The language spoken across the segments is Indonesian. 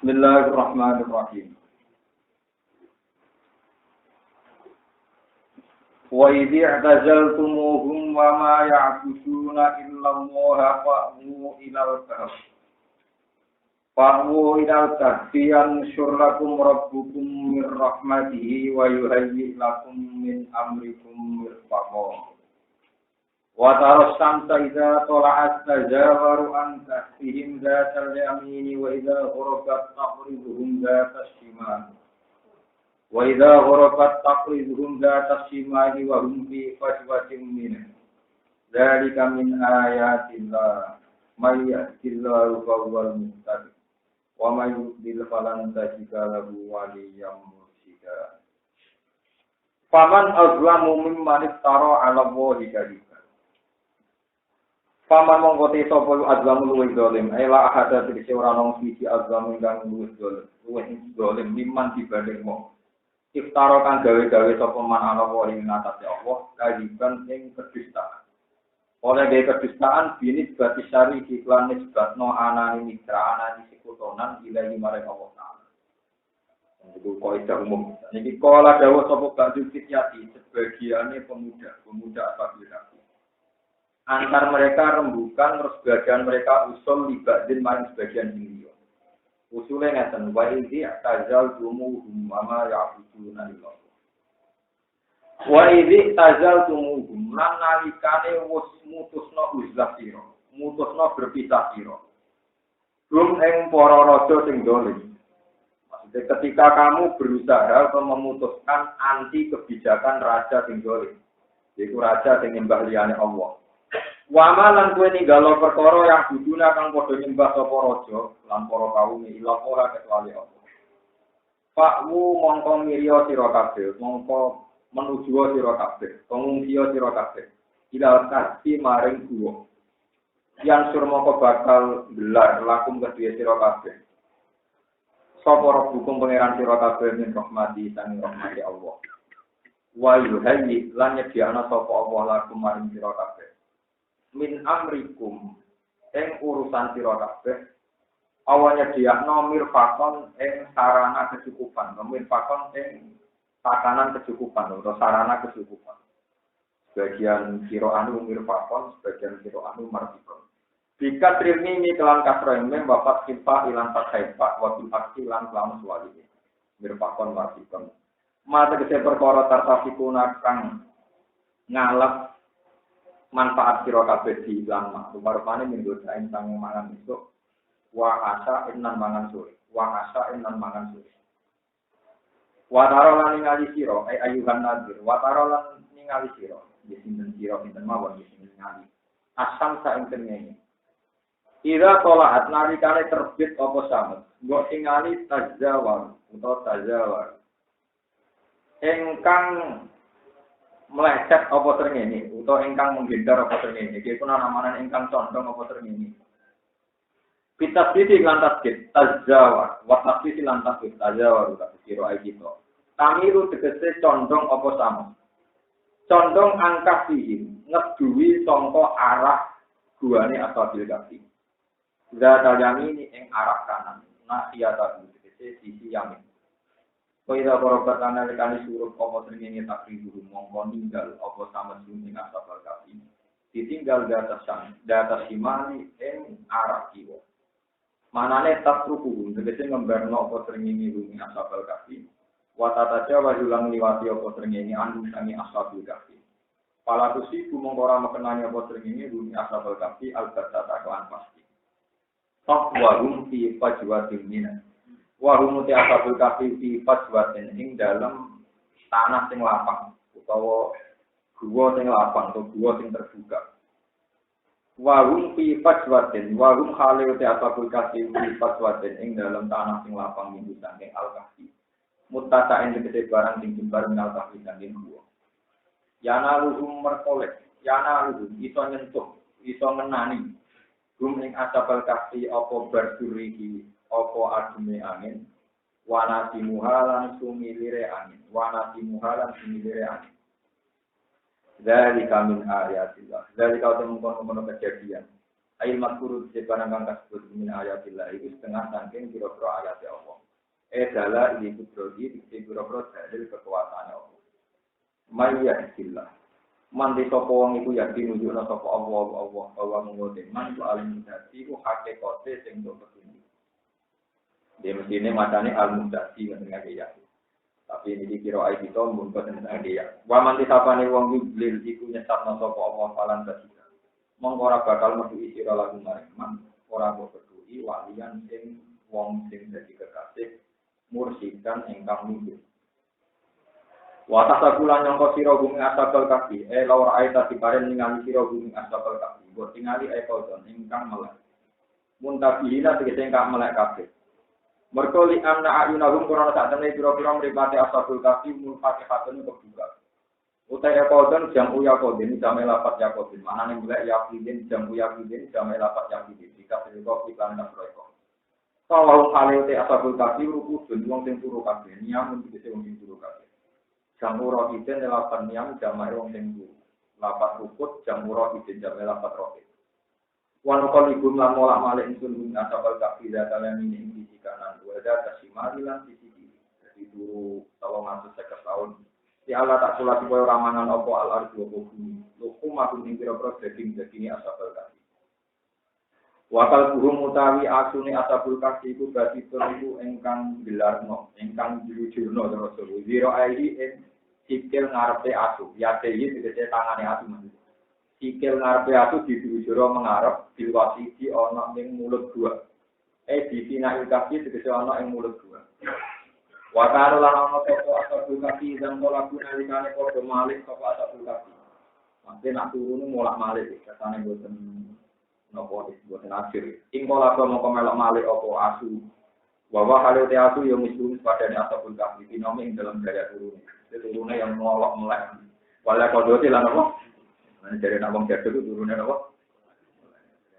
Bismillahirrahmanirrahim. Wa idh i'tazaltumuhum wa ma ya'buduna illa Allaha fa'wu ilal kahfi yanshur lakum rabbukum min rahmatihi wa yuhayyi' lakum min amrikum mirfaqan. Wa taras samsa idza tala'at tajawaru an kahfihim dzatal yamini wa idza gharabat taqriduhum dzatas shimal. Wa idza gharabat taqriduhum dzatas shimali wa hum fi fajwatin minhu. Dzalika min ayatillah may yahdillahu fawwal muhtadi. Wa may yudlil falan tajida lahu waliyyan mursyida. Faman azlamu mimman iftara 'ala Allahi kadiban. Faman mongkote sapa azlamu luwih zalim, ela ahada tegese ora nang siji azlamu kang luwih zalim mimman dibanding wong. Iftara kang gawe-gawe sapa man 'ala Allahi ing atase Allah kadiban ing kedustaan. Oleh gaya kedustaan binis berarti syari iklan nisbatno anani mitra anani sekutonan ilahi marek Allah Ta'ala. Itu kaidah umum. Niki kala dawuh sapa ba'du fityati sebagiannya pemuda apabila antar mereka rembukan terus sebagian mereka usul libadin maring sebagian liya. Usule ngeten wa idzi tazal dumuhum ma ya'buduna illallah. Wa idzi tazaltumuhum lan nalikane wis mutusna uzlah sira, mutusna berpisah sira. Rum ing para raja sing dolim. Maksudnya ketika kamu berusaha memutuskan anti kebijakan raja sing dolim, yaitu raja sing nyembah liyane Allah. Wa malan kowe ninggalo perkara yang buduna kang padha nyembah sapa raja lan para kaum ila ora kecuali Allah. Pakmu mongko mirya sira kabeh, mongko menuju sira kabeh, pengungsiya sira kabeh. Ila kasih maring guwa. Yang sur moko bakal gelar lakum kedue sira kabeh. Sapa rabbukum pangeran sira kabeh min rahmati sang rahmati Allah. Wa yuhayyi lan nyediakna sapa Allah lakum maring sira kabeh. Min amrikum ing urusan sira kabeh. Awanya diakno mirfaqon ing sarana kecukupan, mirfaqon ing takanan kecukupan atau sarana kecukupan. Sebagian kiro anu mirfaqon, sebagian kiro anu marfikon. Jika trini ini kelan kasroimem bapak simpa ilan takhaifa wabil aksi lan kelamus wali. Mirfaqon marfikon. Mata kese perkara tartafikuna kang ngalap manfaat kiro kabeh di ilang mak. Rupa-rupane minggodain sang mangan besok. Wa asa inan mangan sore. Wa asa inan mangan sore. Wataro lan ningali sira ayuhan nadir wataro lan ningali sira sinten sira sinten mawon sinten ningali asam sak ing tengene ira tolaat nalikane terbit apa samet mbok tingali tajawar utawa tajawar ingkang meleset apa tengene utawa ingkang menggendar apa tengene iki kuna namanan ingkang condong apa tengene Pitas sisi lantas kit, tajawar, watas sisi lantas kit, tajawar, udah kiro aja gitu. Kami itu tegese condong apa sama. Condong angka sih, ngedui songko arah guane asabil kaki. Zat yang ini yang arah kanan, nah iya tadi tegese sisi yamin. Kau itu berobat analikani suruh apa teringin takri dulu mongko ninggal apa sama sunyi asabil kaki. Ditinggal di atas simali yang arah kiri. Manane tatruku tegese ngembarno apa srengenge rumi ashabul kahfi wa tataja wa julang liwati apa srengenge anu sangi ashabul kahfi pala tusiku mung ora mekenani apa srengenge rumi ashabul kahfi al-batta kan pasti tok wa hum fi fajwatin min wa hum ti ashabul kahfi fi fajwatin ing dalem tanah sing lapang utawa guwa sing lapang utawa guwa sing terbuka. Warung fi fajwatin, warung khale te apa kulkasi fi fajwatin ing dalam tanah sing lapang minggu saking al-kahfi. Muttasa ing tegese barang sing jembar minal kahfi saking gua. Yana luhum merkolek, yana luhum iso nyentuh, iso ngenani. Gum ing asabal kahfi apa berdurihi, apa adume angin. Wana timuhalan sumilire angin, wana timuhalan sumilire angin. Dari kami ayatillah, dari kau temukan kejadian. Ail matkuru sebarang kang kasebut min ayatillah itu setengah saking pira-pira ayat Allah. Dala ini kudrodi dikse pira-pira dalil kekuasaan Allah. Mayyahillah. Mandi sapa wong iku yakin nunjukna sapa Allah bahwa mengote man ku alim dadi ku hakikate sing do petunjuk. Dia mestine macane al-mudati ngenenge ya. Tapi ini dikira ai kita mun boten dia. Wa man disapane wong iku iku nyesatna sapa Allah falan dadi. Monggo ora bakal metu sira lagu maring man ora berduwi walian sing wong sing dadi kekasih mursidan ingkang mimpi. Wa tasakulan nyangka sira bumi asabal kaki laur aita diparen ningali sira bumi asabal kaki buat tingali kodon ingkang melek muntabihina tegese ingkang melek kabeh merko li anna ayunahum qurana sak temne pira-pira mripate asabul kaki mulfatihatun kebuka utai kodon jam uya kodin jam lapat ya kodin manane melek yakidin jam uya yakidin jam lapat yakidin jika sedekah iklan nasroiko kalau hale te asabul kaki rukun wong sing turu kabeh niamun tegese wong sing turu kabeh jamuro iden lapan niam jamai wong sing turu lapat rukut jamuro iden jamai lapat rokit wan kol ibu lamola malik insun asabul kaki datalan ini ing sisi kanan wada kasimari lan sisi kiri jadi turu 350 tahun si Allah tak kula supaya ramangan apa al-ardu apa bumi. Lukum aku ing pira-pira daging-daginge asabul kaki. Wakal burung utawi asune asabul kaki iku berarti telu ingkang gelarno, ingkang dilujurno terus zero ai ing sikil ngarepe asu. Ya iki tegese tangane asu men. Sikil ngarepe asu dilujuro mengarep diwasi di ana ing mulut gua. Di sinai kaki tegese ana ing mulut gua. Wakaro lan ana toko asabul kaki dan polaku nalikane padha malik toko asabul kaki. Mangke nak turune molak-malik katane boten napa boten akhir. Ing polaku mongko melok malik apa asu. Bahwa hal itu asu yang mislu padane asabul kaki dinami ing dalam daya turune. Turune yang molok melek. Wala kodote lan apa? Lan jare nak wong jaduk turune apa?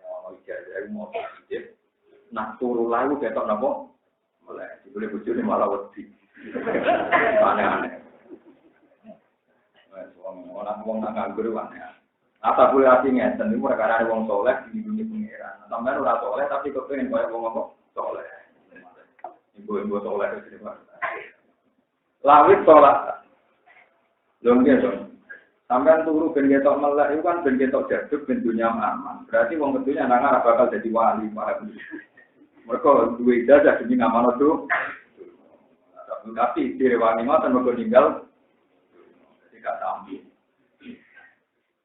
Oh iya, aku mau pikir. Nak turu lalu ketok napa? Oleh, boleh bujune malah wedi. Aneh-aneh. Wong nak nganggur aneh. Apa boleh ati ngeten iki mereka ada wong saleh di dunia pengiran. Sampeyan ora saleh tapi kepengin koyo wong apa? Saleh. Ibu-ibu saleh iki Pak. Lawit salat. Lho nggih to. Sampeyan turu ben ketok melek iku kan ben ketok jaduk ben dunya aman. Berarti wong kedunya nang ora bakal dadi wali, paham. Mereka dua ijazah demi ngamal itu, tapi direwani mata mereka tinggal, tidak tampil.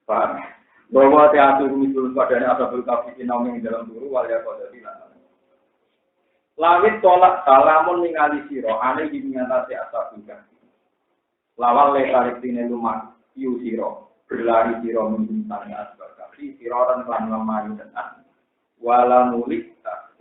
Paham? Bahwa teater misul padanya asabul kafir nauming dalam turu walia pada bilang. Lawit tolak salamun ningali siro, aneh diminatasi asabul kafir. Lawan lekarik tine lumak iu siro, berlari siro membintangnya asabul kafir, siro dan kelan lemari dan wala mulik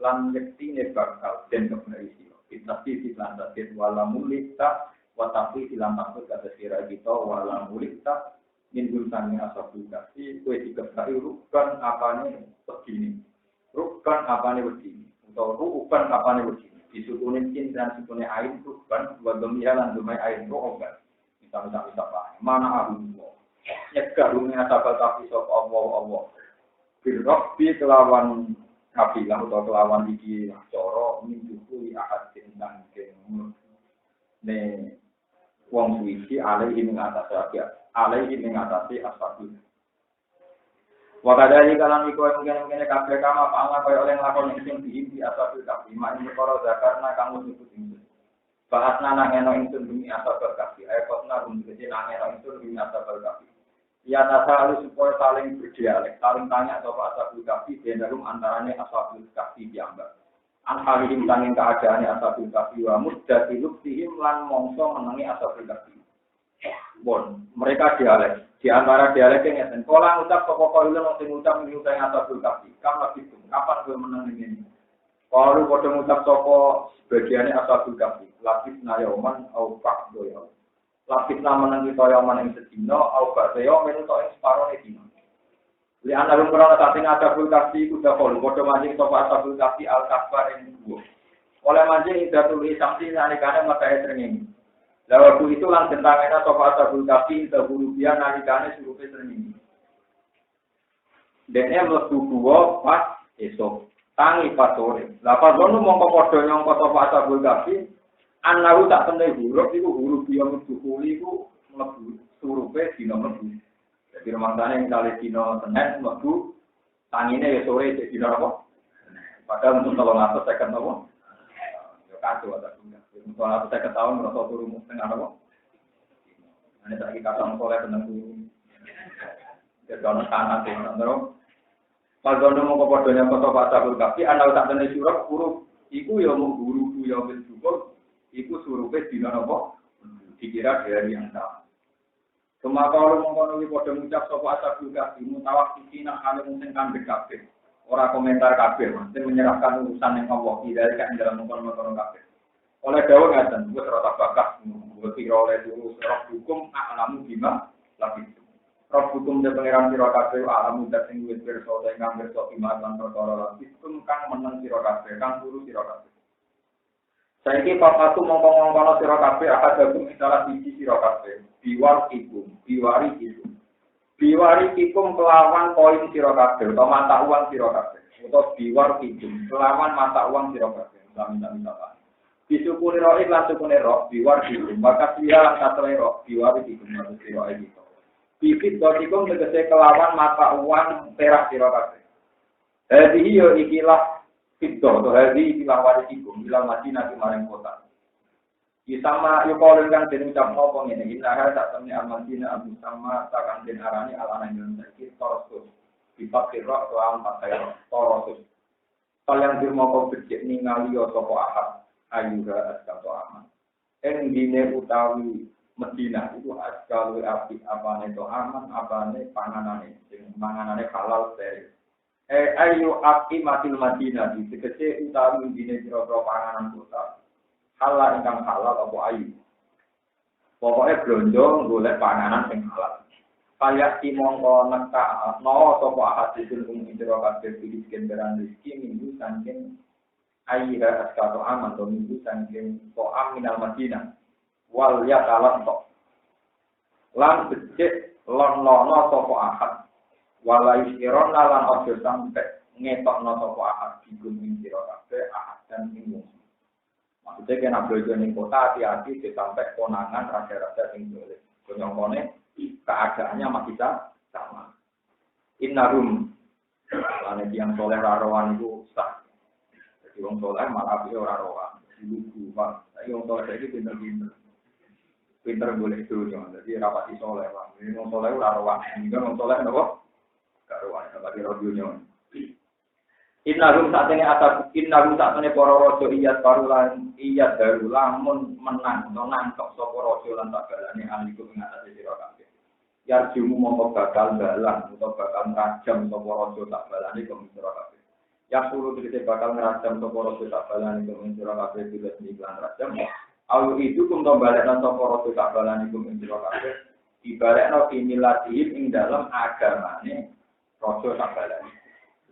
lan yektine bakal den kebenaran sira. Tapi silan takit wala mulita wa tapi silan takut kata sira kita wala mulita min gulsane asabul kasi kowe dikepaki rukan apane begini. Rukan apane begini. Utawa rukan apane begini. Disukune cin dan sukune ain rukan wa gemilan dumai ain rogan. Misal-misal apa? Mana aku nyegah dunia asabul kasi sapa Allah. Birabbi kelawan kabilah atau kelawan iki cara minjuku ahad tentang kene ne wong suci alaihi ing atase asabul. Wakadari kalam iku mungkin kabeh kama apa kaya oleh nglakoni sing diimpi asabul kafi mak perkara zakarna kamu nyebut ing. Bahasna nang eno ingsun bumi asabul kafi ayo kosna bumi kecil nang eno ingsun bumi asabul kafi. Ya tasalu supaya saling berdialek, saling tanya soal asabul kafi dalam antaranya asabul kafi diambak. Anhalihim tanging keadaannya asabul kafi wa muddati luktihim lan mongso menangi asabul kafi. Bon, mereka dialek. Di antara dialek yang ngeten, kala ngucap sapa kaulun sing ngucap miutang asabul kafi. Kapan kowe menang ini? Kalau padha ngucap sapa sebagiane asabul kafi, lapis nayoman au faqdo. Lapis nama nanti toyo maneng sedino, au gak toyo menuto ing separuh edino. Li anak rumpuran sating asabul kafi kuda kol, bodoh mancing sopa asabul kafi al kabar yang dua. Oleh mancing ida tuli samsi nalikane makai srengenge. Lalu itu lan gentangena sopa asabul kafi ida hurufia nalikane surupe srengenge. Dene mlebu gua pas esuk, tangi pas sore. Lah pas ngono mongko padha nyangka sapa ashabul kahfi, anahu tak temne huruf iku huruf dia mudhuli iku mlebu surupe dina mlebu. Jadi rumangsane kali dina Senin mlebu tangine ya sore dina apa? Padahal untuk 350 apa? Ya kacau ada punya. Untuk 350 tahun merasa turu tengah apa? Ini tak kata soleh tentang turu. Jadi orang tanah sih, terus. Pas dono mau kepodonya foto baca berkaki, anak tak tenis surat huruf. Iku ya mau guru ya bersyukur. Iku surupe dina apa? Dikira dari yang sama. Cuma kalau mau podo ngucap sopo asal berkaki, mutawak kisina hal mungkin kan berkaki. Orang komentar kafir, mesti menyerahkan urusan yang Allah tidak ada dalam mengkonon kafir. Oleh Daud ngaten, gue serata bakat, gue kira oleh dulu roh hukum alamu bima lagi. Roh hukum dari pangeran sira kabeh alamu dadi wis pirsa ingkang pirsa pimasan perkara lagi hukum kang meneng sira kabeh kang guru sira kabeh. Saiki papatu mongkon-mongkon sira kabeh akadakum salah siji sira kabeh. Biwari ikum kelawan koin sira kabeh utawa mata uang sira kabeh. Utawa biwar ikum kelawan mata uang sira kabeh. Minta-minta. Disukuni roh lan sukune roh biwar ikum maka dia lan katene roh biwar ikum maksud sira iki. Bibit dotikum tegese kelawan mata uang perak sira kabeh. Hadi yo ikilah fitdo to hadi ikilah warisikum bilang Madinah kemarin kota. Isama yo kalau kan den ucap ngopo ngene iki nah tak temne Madinah abu sama takkan den arani alana yang sakit torosus. Dipakai roh lawan pakai torosus. Kalian dirmo kok becik ningali yo sapa ahad ayuha askato aman. Dine utawi Medina itu askal api apane to aman apane panganane sing manganane halal steril. Ayu api matil Madinah dikece utawi dine pira-pira panganan kota. Halal ingkang halal apa ayu. Pokoke blonjo golek panganan sing halal. Kayak timongko neka no sapa ahadipun ing sira kabeh pilih kendaraan rezeki minggu saking ayya askato aman to minggu saking po aminal Madinah. Wal ya kalan tok lan becik lon-lono sapa ahad wala istiron lan ojo sampe ngetokno sapa ahad digun ing sira kabeh ahad dan ing maksudnya kena belajar ning kota hati-hati sampai konangan raja-raja sing dolen konyongkone keadaannya masih sama innahum lan yang soleh rarowan iku sah jadi wong soleh malah piye ora rarowan lugu Pak saiki wong soleh iki pinter boleh dunia, jadi rapati soleh lah. Ini orang soleh udah rawan, ini kan orang soleh apa? Gak rawan, rapati dunia. Innahum saat ini para rojo iyat barulan iyat barulan menang, nangkep sopo rojo lan tak galane aliku mengatasi sira kabeh. Yarjumu mongko bakal balang atau bakal ngrajam sopo rojo tak balane kok sira kabeh. Ya suruh dite bakal ngrajam sopo rojo tak balane kok sira kabeh bila iklan rajam. Alu itu kum balekna sapa rasul kabalan iku ing sira kabeh dibalekno kimilatihim ing dalam agamane rasul kabalan.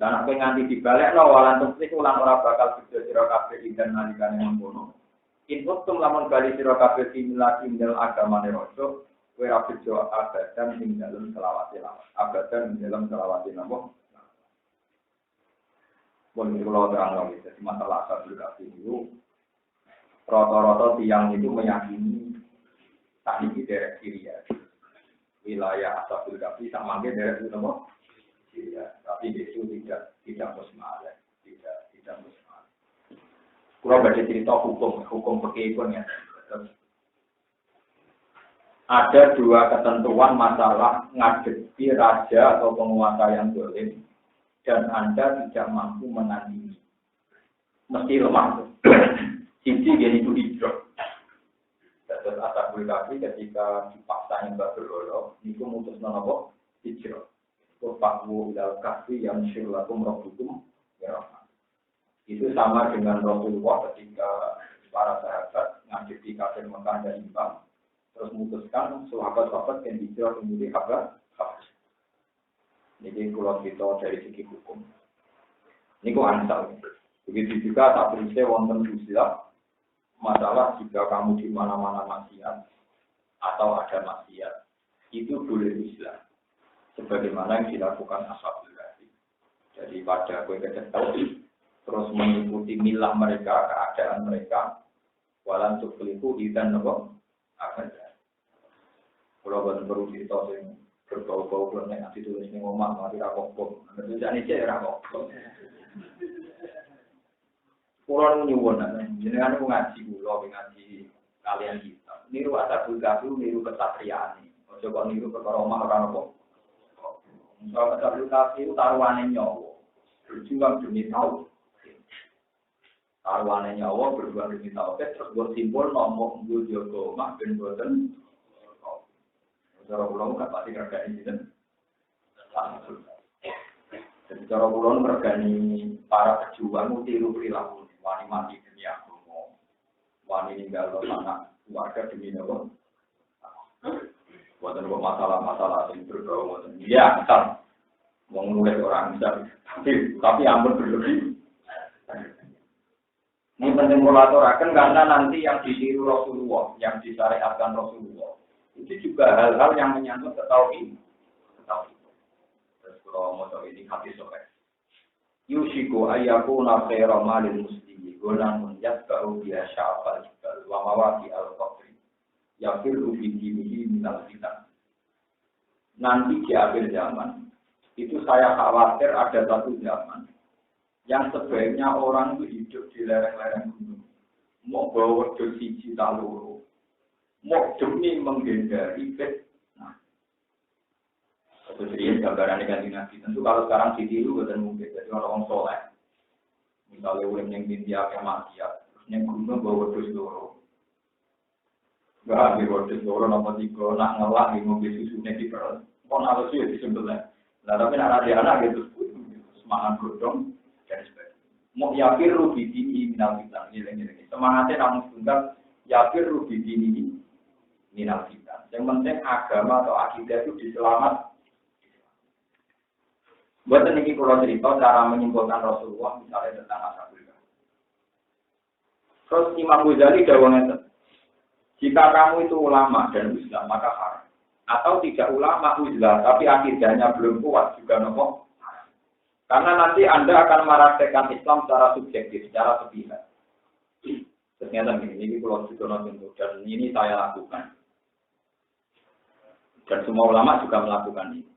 Lan nek nganti dibalekno walan tesih ulang ora bakal bisa sira kabeh ikan nalikane mengkono. Inputum lamun bali sira kabeh kimilatihim dalam agamane rasul kowe ora bisa abadan ing dalam selawase lawas. Abadan ing dalam selawase napa? Boleh kula terang lagi jadi masalah asal itu rata-rata tiang itu meyakini tak ini dari Syria. Wilayah Ashabul Kahfi sama dari Syria. Tapi itu tidak musmalah, tidak musmalah. Kurang baca cerita hukum perkebun ya. Ada dua ketentuan masalah ngadepi raja atau penguasa yang zalim dan Anda tidak mampu menandingi. Mesti lemah. Sisi dia itu hijrah. Terus Ashabul Kahfi ketika dipaksa nyembah berhala, itu mutus nopo hijrah. Fakwu ilal kahfi yang syirlakum rabbukum ya rahman. Itu sama dengan Rasulullah ketika para sahabat ngadepi kafir Mekah dan Imbang, terus memutuskan sahabat-sahabat yang hijrah kemudian kabar. Jadi kalau kita dari segi hukum, ini kok ansal. Begitu juga tak berisnya wonten usilah. Masalah jika kamu di mana-mana maksiat atau ada maksiat, itu boleh Islam. Sebagaimana yang dilakukan Ashabul Kahfi. Jadi pada kue kecekel terus mengikuti milah mereka, keadaan mereka, walan sukliku dan nopo akan. Kalau buat perlu cerita sing berbau-bau kalau nek ditulis ning omah mati ra kok. Nek jane cek ra kok. Kulo nyuwun jenengan ngaji kula ngaji kalian kita. Niru asabul kahfi niru kesatriane. Aja kok niru perkara omah ora nopo. Soal asabul kahfi taruhane nyawa. Berjuang demi tahu. Taruhane nyawa berjuang demi tahu. Terus buat simbol nomor nggo jaga omah ben boten. Cara pulau nggak pasti kerjaan ini kan, jadi cara pulau kerjaan para pejuang tiru perilaku, wani mati demi agama, wani ninggal anak keluarga demi apa? Buatan masalah yang berbau, ya misal mau nulis orang misal, tapi ampun berlebih. Ini penting mengatakan karena nanti yang ditiru Rasulullah, yang disyariatkan Rasulullah. Itu juga hal-hal yang menyangkut tauhid. Terus kalau mau tahu ini hadis sahih. Yusiku ayyakuna khairu malil muslimin gunan yasqaru bi syafal jibal wa mawaqi al-qabri. Yafiru fi dinihi minal fitan. Nanti di akhir zaman itu saya khawatir ada satu zaman yang sebaiknya orang itu hidup di lereng-lereng gunung. Mau bawa wedhus siji ta loro. Mau demi menghindari fitnah. Itu jadi gambaran dengan Nabi. Tentu kalau sekarang ditiru bukan mungkin. Jadi orang soleh, misalnya udah yang India yang maksiat, terus yang gunung bawa wedhus loro. Gak ambil wedhus loro nomor 3, nak ngelak di mobil susunya di perut. Kon harus sih disebutnya. Nah tapi nak ada anak gitu, semangat godong dan sebagainya. Mau yakir rugi ini minal fitan ini. Semangatnya namun tunggal yakir rugi ini. Minal fitan. Yang penting agama atau akidah itu diselamat. Buat ini kalau cerita cara menyimpulkan Rasulullah misalnya tentang ashabul kahfi. Terus Imam Ghazali dawuhnya, jika kamu itu ulama dan Islam maka haram. Atau tidak ulama Islam tapi akidahnya belum kuat juga nopo. Karena nanti Anda akan mempraktekkan Islam secara subjektif, secara sepihak. Ternyata ini kalau juga tentu dan ini saya lakukan. Dan semua ulama juga melakukan ini.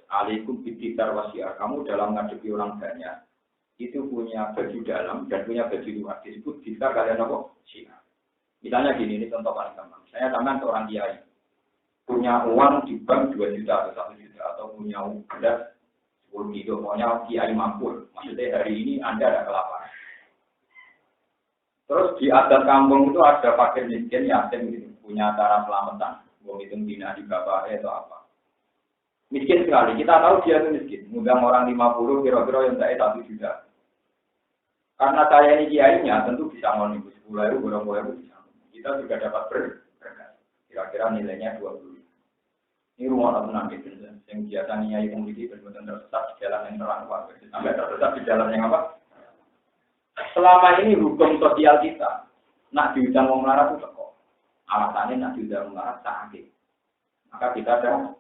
Alaikum bidikar wasiar. Kamu dalam ngadepi orang banyak, itu punya baju dalam dan punya baju luar. Disebut bidikar kalian apa? Syiar. Misalnya gini, ini contoh paling gampang. Saya tangan seorang kiai. Punya uang di bank 2 juta atau 1 juta. Atau punya beras 10 kilo. Pokoknya kiai mampu. Maksudnya hari ini Anda ada kelaparan. Terus di adat kampung itu ada fakir miskin, yatim gitu. Punya cara selamatan. Mau hitung dina di bapaknya atau apa. Miskin sekali, kita tahu dia itu miskin. Ngundang orang 50, kira-kira yang saya 1 juta. Karena saya ini kiainya, tentu bisa ngomong 10.000, berapa bisa. Kita juga dapat berkah. Kira-kira nilainya 20. Ini rumah tenang gitu. Yang biasanya itu memiliki benar-benar tersesat di jalan yang terang. Sampai tersesat di jalan yang apa? Selama ini hukum sosial kita, nak diundang orang melarat itu kok. Alasannya nak diundang melarat sakit. Maka kita ada.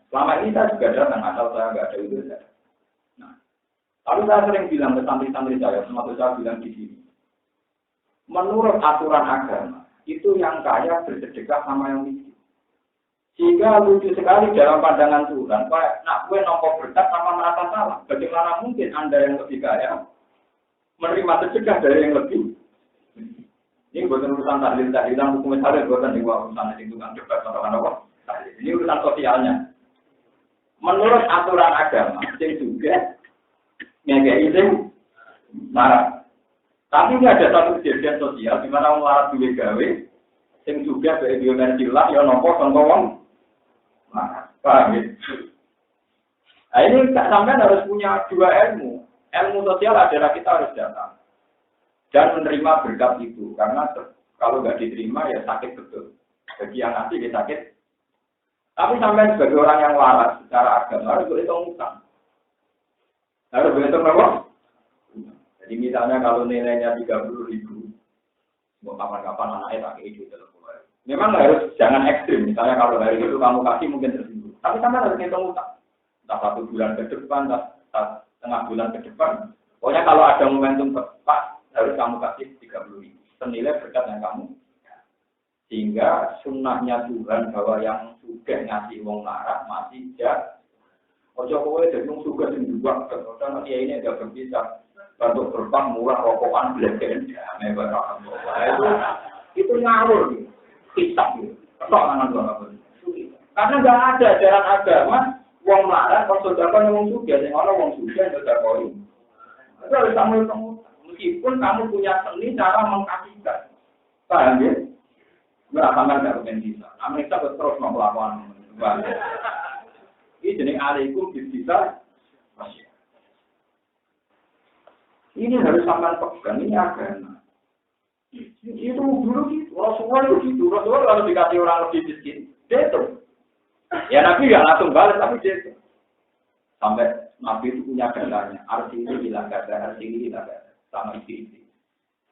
Selama ini saya juga datang, asal saya nggak ada itu. Nah, lalu saya sering bilang ke santri-santri saya, termasuk saya bilang di sini. Menurut aturan agama, itu yang kaya bersedekah sama yang miskin. Sehingga lucu sekali dalam pandangan Tuhan, nak gue nomor berkat sama merasa salah. Bagaimana mungkin Anda yang lebih kaya menerima sedekah dari yang lebih? Ini bukan urusan tahlil-tahlilan, hukum tahlil, bukan urusan itu kan debat atau apa. Ini urusan sosialnya. Menurut aturan agama, yang juga ngekei sing marah. Tapi ini ada satu kejadian sosial di mana orang marah duwe gawe, yang juga biomersilah, ya nopo contoh marah. Paham ya? Nah ini sampai harus punya 2 ilmu. Ilmu sosial adalah kita harus datang dan menerima berkat itu, karena kalau nggak diterima ya sakit betul. Bagi yang nanti dia sakit. Tapi sampai sebagai orang yang waras secara agama harus berhitung utang. Harus berhitung apa? Jadi misalnya kalau nilainya 30.000, mau kapan-kapan anaknya tak hidup dalam pulau. Memang harus jangan ekstrim. Misalnya kalau hari itu kamu kasih mungkin tersinggung. Tapi sampai harus berhitung utang. Entah 1 bulan ke depan, entah setengah bulan ke depan. Pokoknya kalau ada momentum tepat harus kamu kasih 30.000. Senilai berkat yang kamu. Sehingga sunnahnya Tuhan bahwa yang sudah ngasih wong larat masih jahat. Ojo kowe jadi wong suka sing juga karena dia ini agak berbisa. Untuk berbang murah rokokan belajar itu ngawur gitu. Pisah gitu. Pertolongan Tuhan. Karena nggak ada ajaran agama wong larat konsultakan wong suga sing ana wong suga sedekah. Itu harus kamu meskipun kamu punya seni cara mengkasihkan. Paham ya? Berapa nggak bisa. Amerika terus melakukan. Ini jenis alaikum bisa. Ini harus sampai pegang, ini agama. Itu dulu gitu, Rasulullah itu gitu. Rasulullah kalau dikasih orang lebih miskin, dia itu. Ya Nabi ya langsung balas, tapi dia itu. Sampai Nabi itu punya datanya, artinya hilang kata, artinya hilang kata. Sama istri.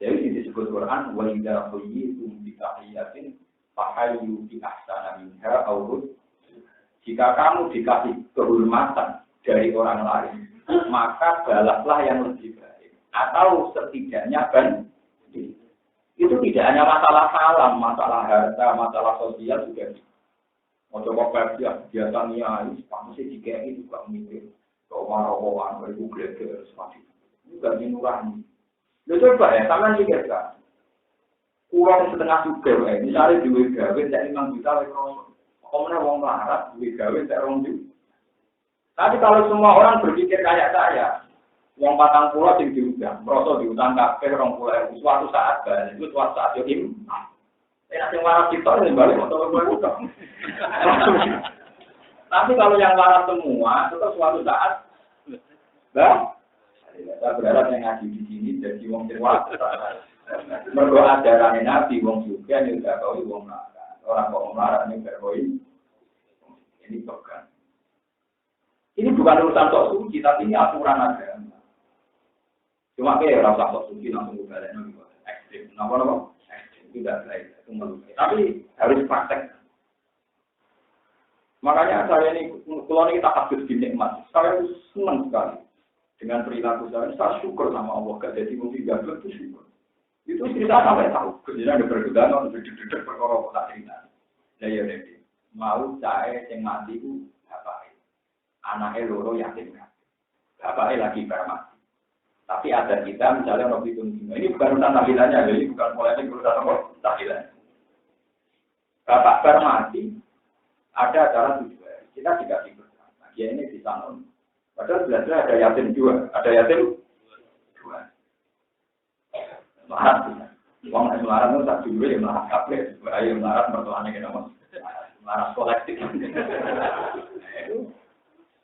Jadi disebut Quran, وَإِذَا خُيِّرْتُمْ بِتَحِيَّةٍ فَحَيُّوا بِأَحْسَنَ مِنْهَا أَوْ رُدُّوهَا. Jika kamu dikasih kehormatan dari orang lain, maka balaslah yang lebih baik. Atau setidaknya kan, itu tidak hanya masalah salam, masalah harta, masalah sosial juga. Mau coba biasa niai, pasti dikei juga mikir. Kalau marah-marah, beribu geleger, semacam itu. Juga dinurani. Lu coba ya, sama juga kan. Kurang setengah juga, misalnya duit gawe, tak 5 juta lekor. Omongnya wong larat, duit gawe, tak 2 juta. Tapi kalau semua orang berpikir kayak saya, wong 40 sing diundang, merasa diundang kabeh 20.000, suatu saat balik, itu suatu saat yo im. Enak sing waras kita ning balik motor gue. Tapi kalau yang waras semua, itu suatu saat saya berharap yang ngaji di sini jadi wong sing waras. Mergo ajaran Nabi wong juga nek gak kau wong larat. Orang kok wong larat nek gak kau ini pegang. Ini bukan urusan sok suci, tapi ini aturan agama. Cuma kayak rasa sok suci langsung balik ekstrim. Kenapa? Ekstrim tidak baik, itu melukai. Tapi harus praktek. Makanya saya ini, kalau ini kita habis dinikmat, saya senang sekali dengan perilaku saya. Saya syukur sama Allah, gak jadi mungkin gagal itu syukur. Itu cerita sampai tahu. Kemudian ada pergudangan, duduk-duduk berkorok tak cerita. Ya deh, mau saya yang mati itu apa? Anaknya loro yatim kan, bapaknya lagi bermati. Tapi ada kita misalnya orang itu ini bukan urusan tahlilannya, jadi bukan mulai urusan tahlilan. Bapak bermati, ada acara tujuan. Kita dikasih berkah. Nah, dia ini bisa non. Padahal jelas-jelas ada yatim dua, ada yatim dua. Melarat, uang yang melarat itu tak dulu yang melarat kafe, bahaya melarat mertuanya kita mas, melarat kolektif.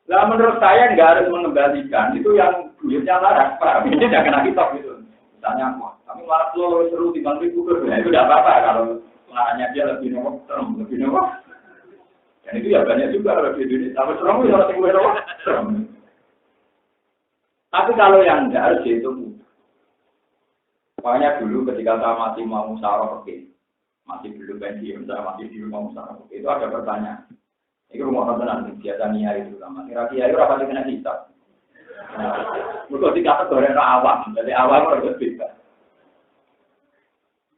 Nah menurut saya nggak harus mengembalikan itu yang duitnya larat, Pak. Ini tidak kena kitab gitu. Misalnya apa? Kami larat lo seru di Bang Ribu, itu tidak apa-apa kalau laratnya dia lebih nomor. Dan itu ya banyak juga kalau di Indonesia. Tapi serem itu orang tinggal nomor. Tapi kalau yang nggak harus itu, makanya dulu ketika saya masih mau musyawarah masih belum pensiun, saya masih di rumah musyawarah itu ada pertanyaan. Ini rumah tenang, biasa niat itu sama. Kira-kira itu rapat kena hisab. Untuk dikatakan orang awam, jadi awam harus beda.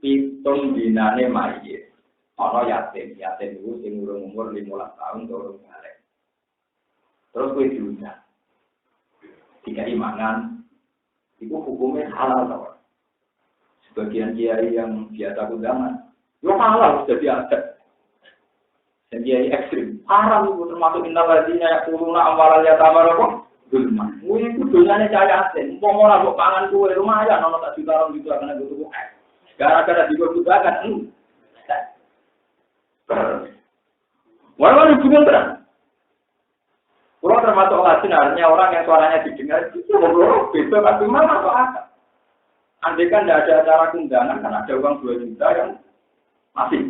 Pitung dinane mayit, ono yatim itu sing umur 15 tahun turun balik. Terus gue diundang, tiga imangan, itu hukumnya halal tau. Sebagian kiai yang biasa undangan, yo halal sudah biasa. Dan kiai ekstrim, haram itu termasuk innaladina yaquluna amwalal yatama apa? Zulma. Kuwi itu dosane cahaya asin. Umpama ora mbok pangan kuwe lumayan ono tak juta orang gitu akan butuh es. Gara-gara digodakan. Walau hubungan terang. Kalau termasuk lasin artinya orang yang suaranya didengar itu ngobrol beda tapi mana masuk akal. Andai kan tidak ada acara kundangan kan ada uang 2 juta yang masih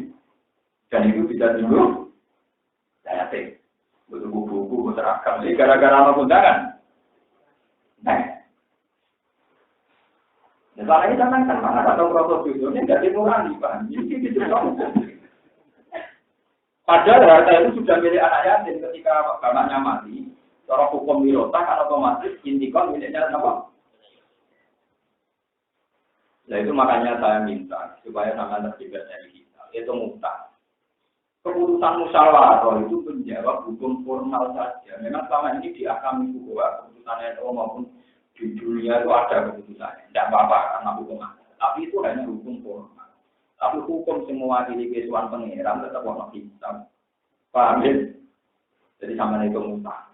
dan itu bisa dulu. Saya teh, butuh buku-buku seragam. Ini gara-gara apa undangan? Nah, misalnya ini kan mana atau proses ini jadi nurani, Pak. Ini gitu dong. Padahal harta itu sudah milik anak yatim ketika bapaknya mati. Cara hukum wirota kan otomatis intikal miliknya apa? Nah itu makanya saya minta supaya sama terlibat dari kita. Itu mutlak. Keputusan musyawarah itu menjawab hukum formal saja. Memang selama ini di akam itu keputusan NU maupun di dunia itu ada keputusannya. Tidak apa-apa karena hukum ada. Tapi itu hanya hukum formal. Tapi hukum semua diri kesuan pengeran tetap orang hitam. Paham ya? Jadi sama itu mutlak.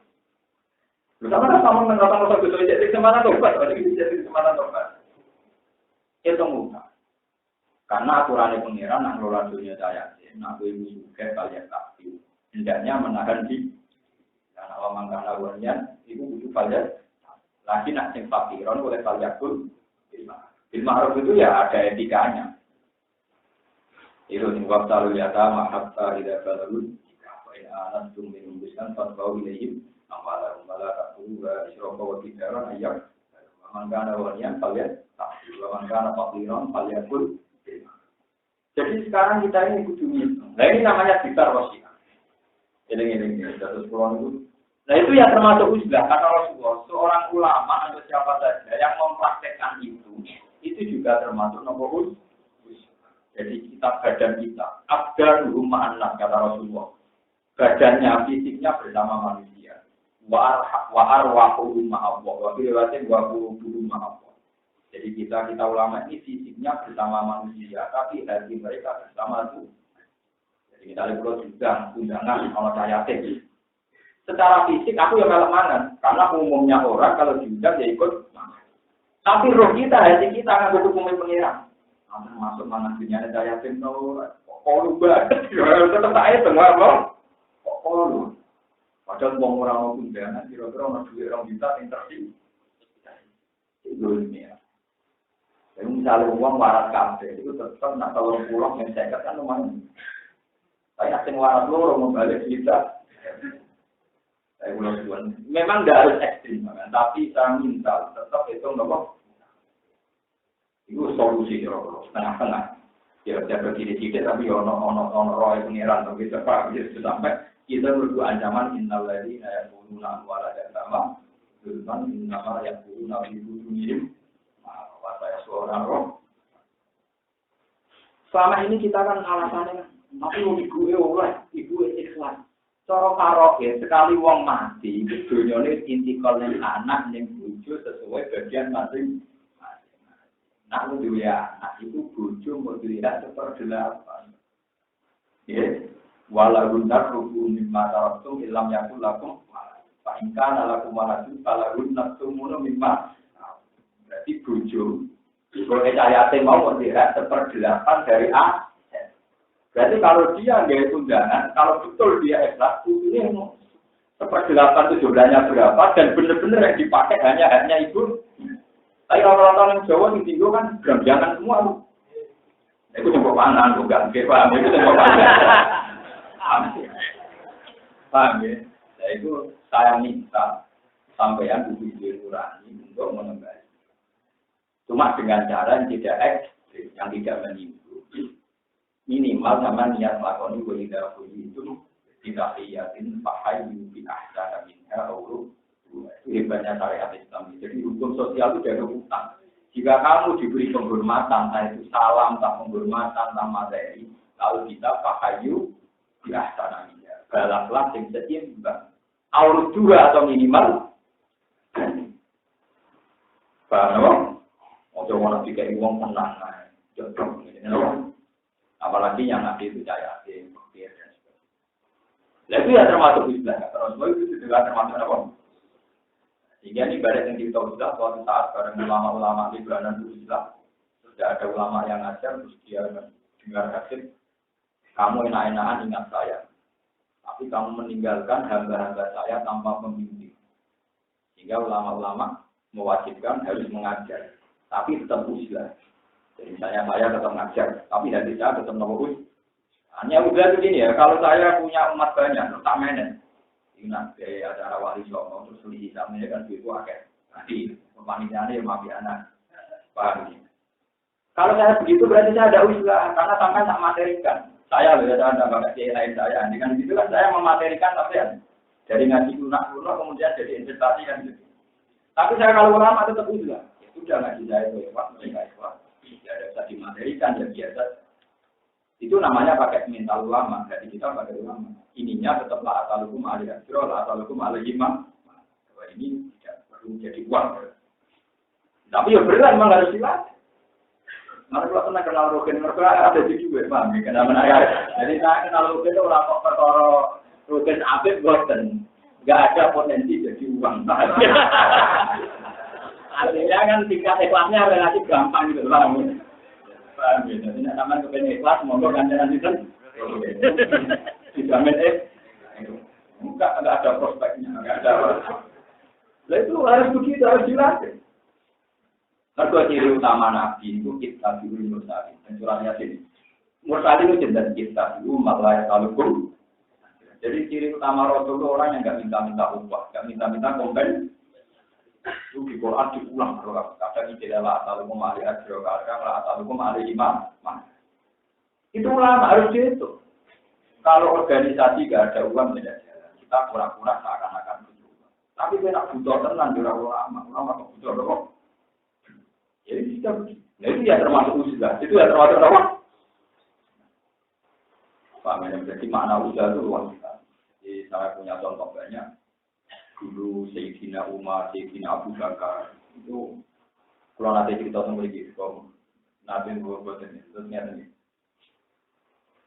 Sama menerapkan usaha besar jadi kesempatan tobat, jadi kesempatan tobat. Itu mudah. Karena aturan pengiran nak ngelola dunia saya, nak ibu juga kalian takdir. Hendaknya menahan diri. Karena awam karena warnian, ibu butuh kalian. Lagi nak sing fakiron oleh kalian pun. Bil ma'ruf itu ya ada etikanya. Itu tinggal selalu lihatlah mahatta tidak berlalu. Apa yang anak itu mengumbuskan fatwa wilayah. Amalah takwa isrofa wa kidaran ayam mangkana walian kalian tak mangkana pakiran kalian pun. Jadi sekarang kita ini kudu ngitung. Nah ini namanya bitar wasiat. Ini status pulau itu. Nah itu yang termasuk uzlah karena Rasulullah seorang ulama atau siapa saja yang mempraktekkan itu juga termasuk nomor uzlah. Jadi kita badan kita abdan rumah anak kata Rasulullah. Badannya fisiknya bersama manusia. Wa arwahu ma'allah wa riwayatin wa qulubuhum ma'allah. Jadi kita ulama ini fisiknya bersama manusia tapi hati mereka bersama Tuhan. Jadi kita lihat juga undangan kalau saya tinggi. Secara fisik aku yang melak mangan karena umumnya orang kalau diundang ya ikut. Tapi roh kita hati kita akan berhukum pengiran. Nanti masuk mangan dunia saya tinggi kalau banget tetap saya tengah loh. Kalau padahal mau orang undangan, kira-kira orang duit orang bisa interaksi. Itu ini ya. Jadi misalnya uang waras kafe itu tetap nak kalau pulang yang saya katakan lumayan. Saya asing waras lo orang membalik kita. Saya ulang tuan. Memang tidak harus ekstrim, tapi saya minta tetap itu nopo. Itu solusi kira-kira tengah-tengah. Kira-kira berdiri-diri tapi ono roy pengiran tapi cepat gitu sampai. Kita berdua ancaman innal ladzina yaquluna wala ya'lamu dzulman innama yaquluna fi qulubihim wa sayas'uruna roh. Selama ini kita kan alasannya tapi ibu ikhlas. Cara karo sekali wong mati dunyane intikal ning anak ning bojo sesuai bagian masing-masing. Nah duwe anak itu bojo mau dilihat seperdelapan. Ya. Walau nak ruku mimma taraktum illam yakul lakum fa in kana lakum waladun falahu nafsumun mimma berarti bojo boleh ayate mau tidak seperdelapan dari A. Berarti kalau dia nggak undangan, kalau betul dia ikhlas, ini seperdelapan itu jumlahnya berapa dan benar-benar yang dipakai hanya ibu. Tapi kalau orang Jawa di Tigo kan beranjangan semua. Itu tempat panan, bukan paham itu tempat panan. Paham ya? Nah itu saya minta sampeyan buku diurangi untuk mengembali. Cuma dengan cara yang tidak ekstrim, yang tidak menyinggung. Minimal sama niat melakukan walidah itu tidak yakin pakai di ahsan minha atau itu hebatnya syariat Islam. Jadi hukum sosial itu dari utang. Jika kamu diberi penghormatan, entah itu salam, entah penghormatan, entah materi, lalu kita pakai di asananya, balaplah yang seimbang. Aurut 2 atau minimal. Paham? Ojo orang dikai uang tenang, jodoh ini loh. Apalagi yang nanti itu saya yakin, fakir dan sebagainya. Itu ya termasuk Islam. Terus itu juga termasuk apa? Sehingga ini ibarat yang kita sudah suatu saat bareng ulama-ulama di Belanda dulu Islam. Sudah ada ulama yang ngajar, terus dia dengar kasih. Kamu enak-enakan ingat saya, tapi kamu meninggalkan hamba-hamba saya tanpa pembimbing. Sehingga ulama-ulama mewajibkan harus mengajar, tapi tetap usia. Jadi misalnya saya tetap mengajar, tapi hati saya tetap menurut. Hanya udah begini ya, kalau saya punya umat banyak, tetap menen. Ingat kayak acara wali songo, terus beli hisamnya kan itu akeh. Nanti pemanitiannya mafia anak, paham ini. Kalau saya begitu berarti saya ada usia, karena sampai tak materikan. Saya lihat Anda pakai lain saya. Dengan itu kan saya mematerikan sampean. Dari ngaji lunak kemudian jadi investasi kan gitu. Tapi saya kalau ulama tetap udah. Ya sudah ngaji saya lewat mereka ikhlas. Ya ada bisa dimaterikan ya biasa. Itu namanya pakai mental ulama. Jadi kita pakai ulama. Ininya tetap la atalukum alihasiro, la atalukum alihimam. Bahwa ini tidak perlu jadi uang. Tapi ya berat memang harus dilatih. Mana kalau pernah kenal Rogen, mereka ada di juga, paham ya? Kenal menarik. Jadi saya kenal Rogen itu orang kok perkara Rogen Abid boten, nggak ada potensi jadi uang. Artinya kan tingkat ikhlasnya relatif gampang gitu, paham ya? Paham ya? Jadi nak sampai kepengen ikhlas, monggo ganjaran itu, dijamin enggak ada prospeknya, enggak ada. Nah itu harus begitu, harus dilatih. Mereka ciri utama Nabi itu kita dulu mursalin. Dan surah Yasin. Mursalin itu jelas kita dulu malah talukum. Jadi ciri utama Rasul itu orang yang nggak minta-minta upah, nggak minta-minta kompen. Itu di Quran diulang kalau kadang tidak lah talukum alih adro kadang lah talukum alih imam. Itu ulama harus gitu. Kalau organisasi nggak ada uang tidak jalan. Kita pura-pura seakan-akan butuh. Tapi kita butuh tenang juga ulama kok butuh kok. Jadi kita, nah itu ya termasuk usaha, itu ya termasuk apa? Pak Menem, jadi makna usaha itu luar biasa. Jadi saya punya contoh banyak. Dulu Sayyidina Umar, Sayyidina Abu Bakar itu kalau nanti cerita sama lagi, kalau Nabi buat ini, terus ini.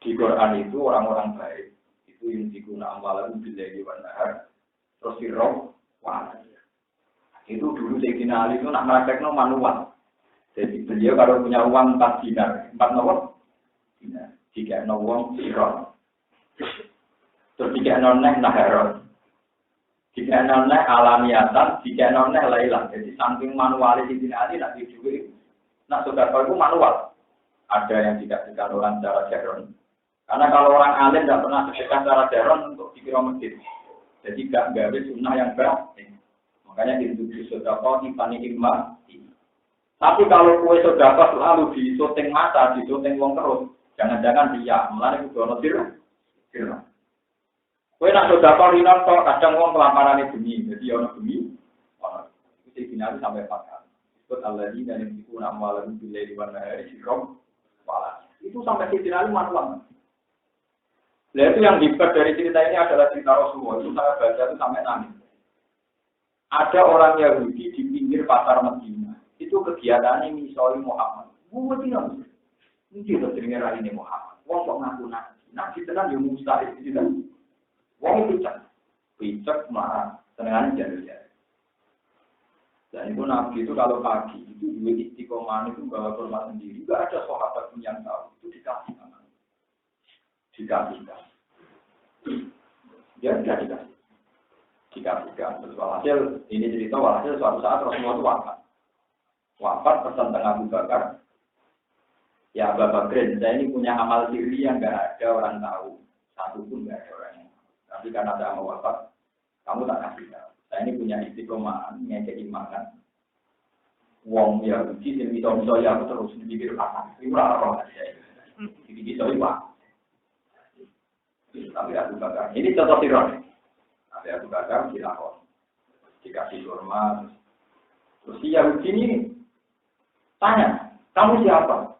Di Quran itu orang-orang baik itu yang digunakan amalan bila diwanar, terus sirroh, wah. Itu dulu Sayyidina Ali itu nak meraktekno manual. Jadi beliau kalau punya uang 4 dinar, 4 nomor, dinar, 3 uang sirron, terus 3 noneh naharon, 3 noneh alamiatan, 3 noneh lailan. Jadi samping manual di sini nanti nak dijual, nak sudah itu manual. Ada yang dikasihkan orang secara jaron. Karena kalau orang alim tidak pernah sedekah secara jaron untuk dikira masjid. Jadi gak gawe sunnah yang berat. Makanya itu sudah kau dipani hikmah. Tapi kalau kue sudah selalu di syuting mata, di syuting wong terus, jangan-jangan dia melani kudono sirah. Kue nak sudah rinan kok kadang wong kelaparan bunyi, jadi ono bunyi, itu final sampai 4 kali. Ikut alladzi dan itu amalan bila di mana hari sirrom, pala. Itu sampai final manual. Nah itu yang hebat dari cerita ini adalah cerita Rasulullah. Itu saya baca itu sampai nangis. Ada orang Yahudi di pinggir pasar Madinah. Itu kegiatannya misoi Muhammad. Buat ini, mungkin terdengar ini Muhammad. Wong kok ngaku nabi tenang yang mustahil itu kan. Wong picak marah, senengan jadi. Dan itu nabi itu kalau pagi itu dua istiqomah itu bawa kurma sendiri. Juga ada sahabat yang tahu itu dikasih sama, dikasihkan. Dia tidak dikasihkan. Terus walhasil ini cerita walhasil suatu saat Rasulullah itu wafat pesan tengah Abu Bakar. Ya Abu Bakar, saya ini punya amal sirri yang nggak ada orang tahu. Satu pun nggak ada orang yang tahu. Tapi karena saya mau wafat, kamu tak kasih tahu. Saya ini punya istiqomah, ngekei makan. Wong ya, mesti bisa ya aku terus dipikir apa? Itu orang aja. Jadi bisa iwak. Tapi Abu Bakar, ini contoh sirron. Tapi Abu Bakar dilakon, dikasih kurma. Terus si Yahudi ini tanya, kamu siapa?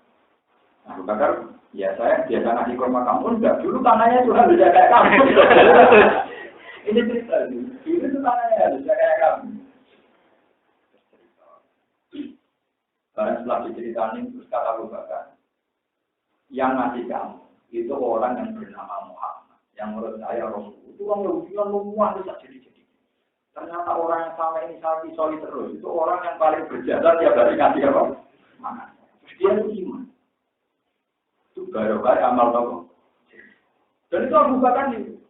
Abu Bakar, ya saya biasa ngasih kurma kamu, enggak. Dulu tanahnya Tuhan bisa kayak kamu. Ini cerita, dulu itu tanahnya bisa kayak kamu. Karena setelah diceritain, terus kata Abu Bakar, yang ngasih kamu, itu orang yang bernama Muhammad. Yang menurut saya Rasul, itu orang Yahudi yang memuat bisa jadi. Ternyata orang yang sama ini sapi soli terus, itu orang yang paling berjasa tiap hari ngasih apa? Mana? Dia itu iman. Itu baru-baru amal toko. Dan itu Abu Bakar itu.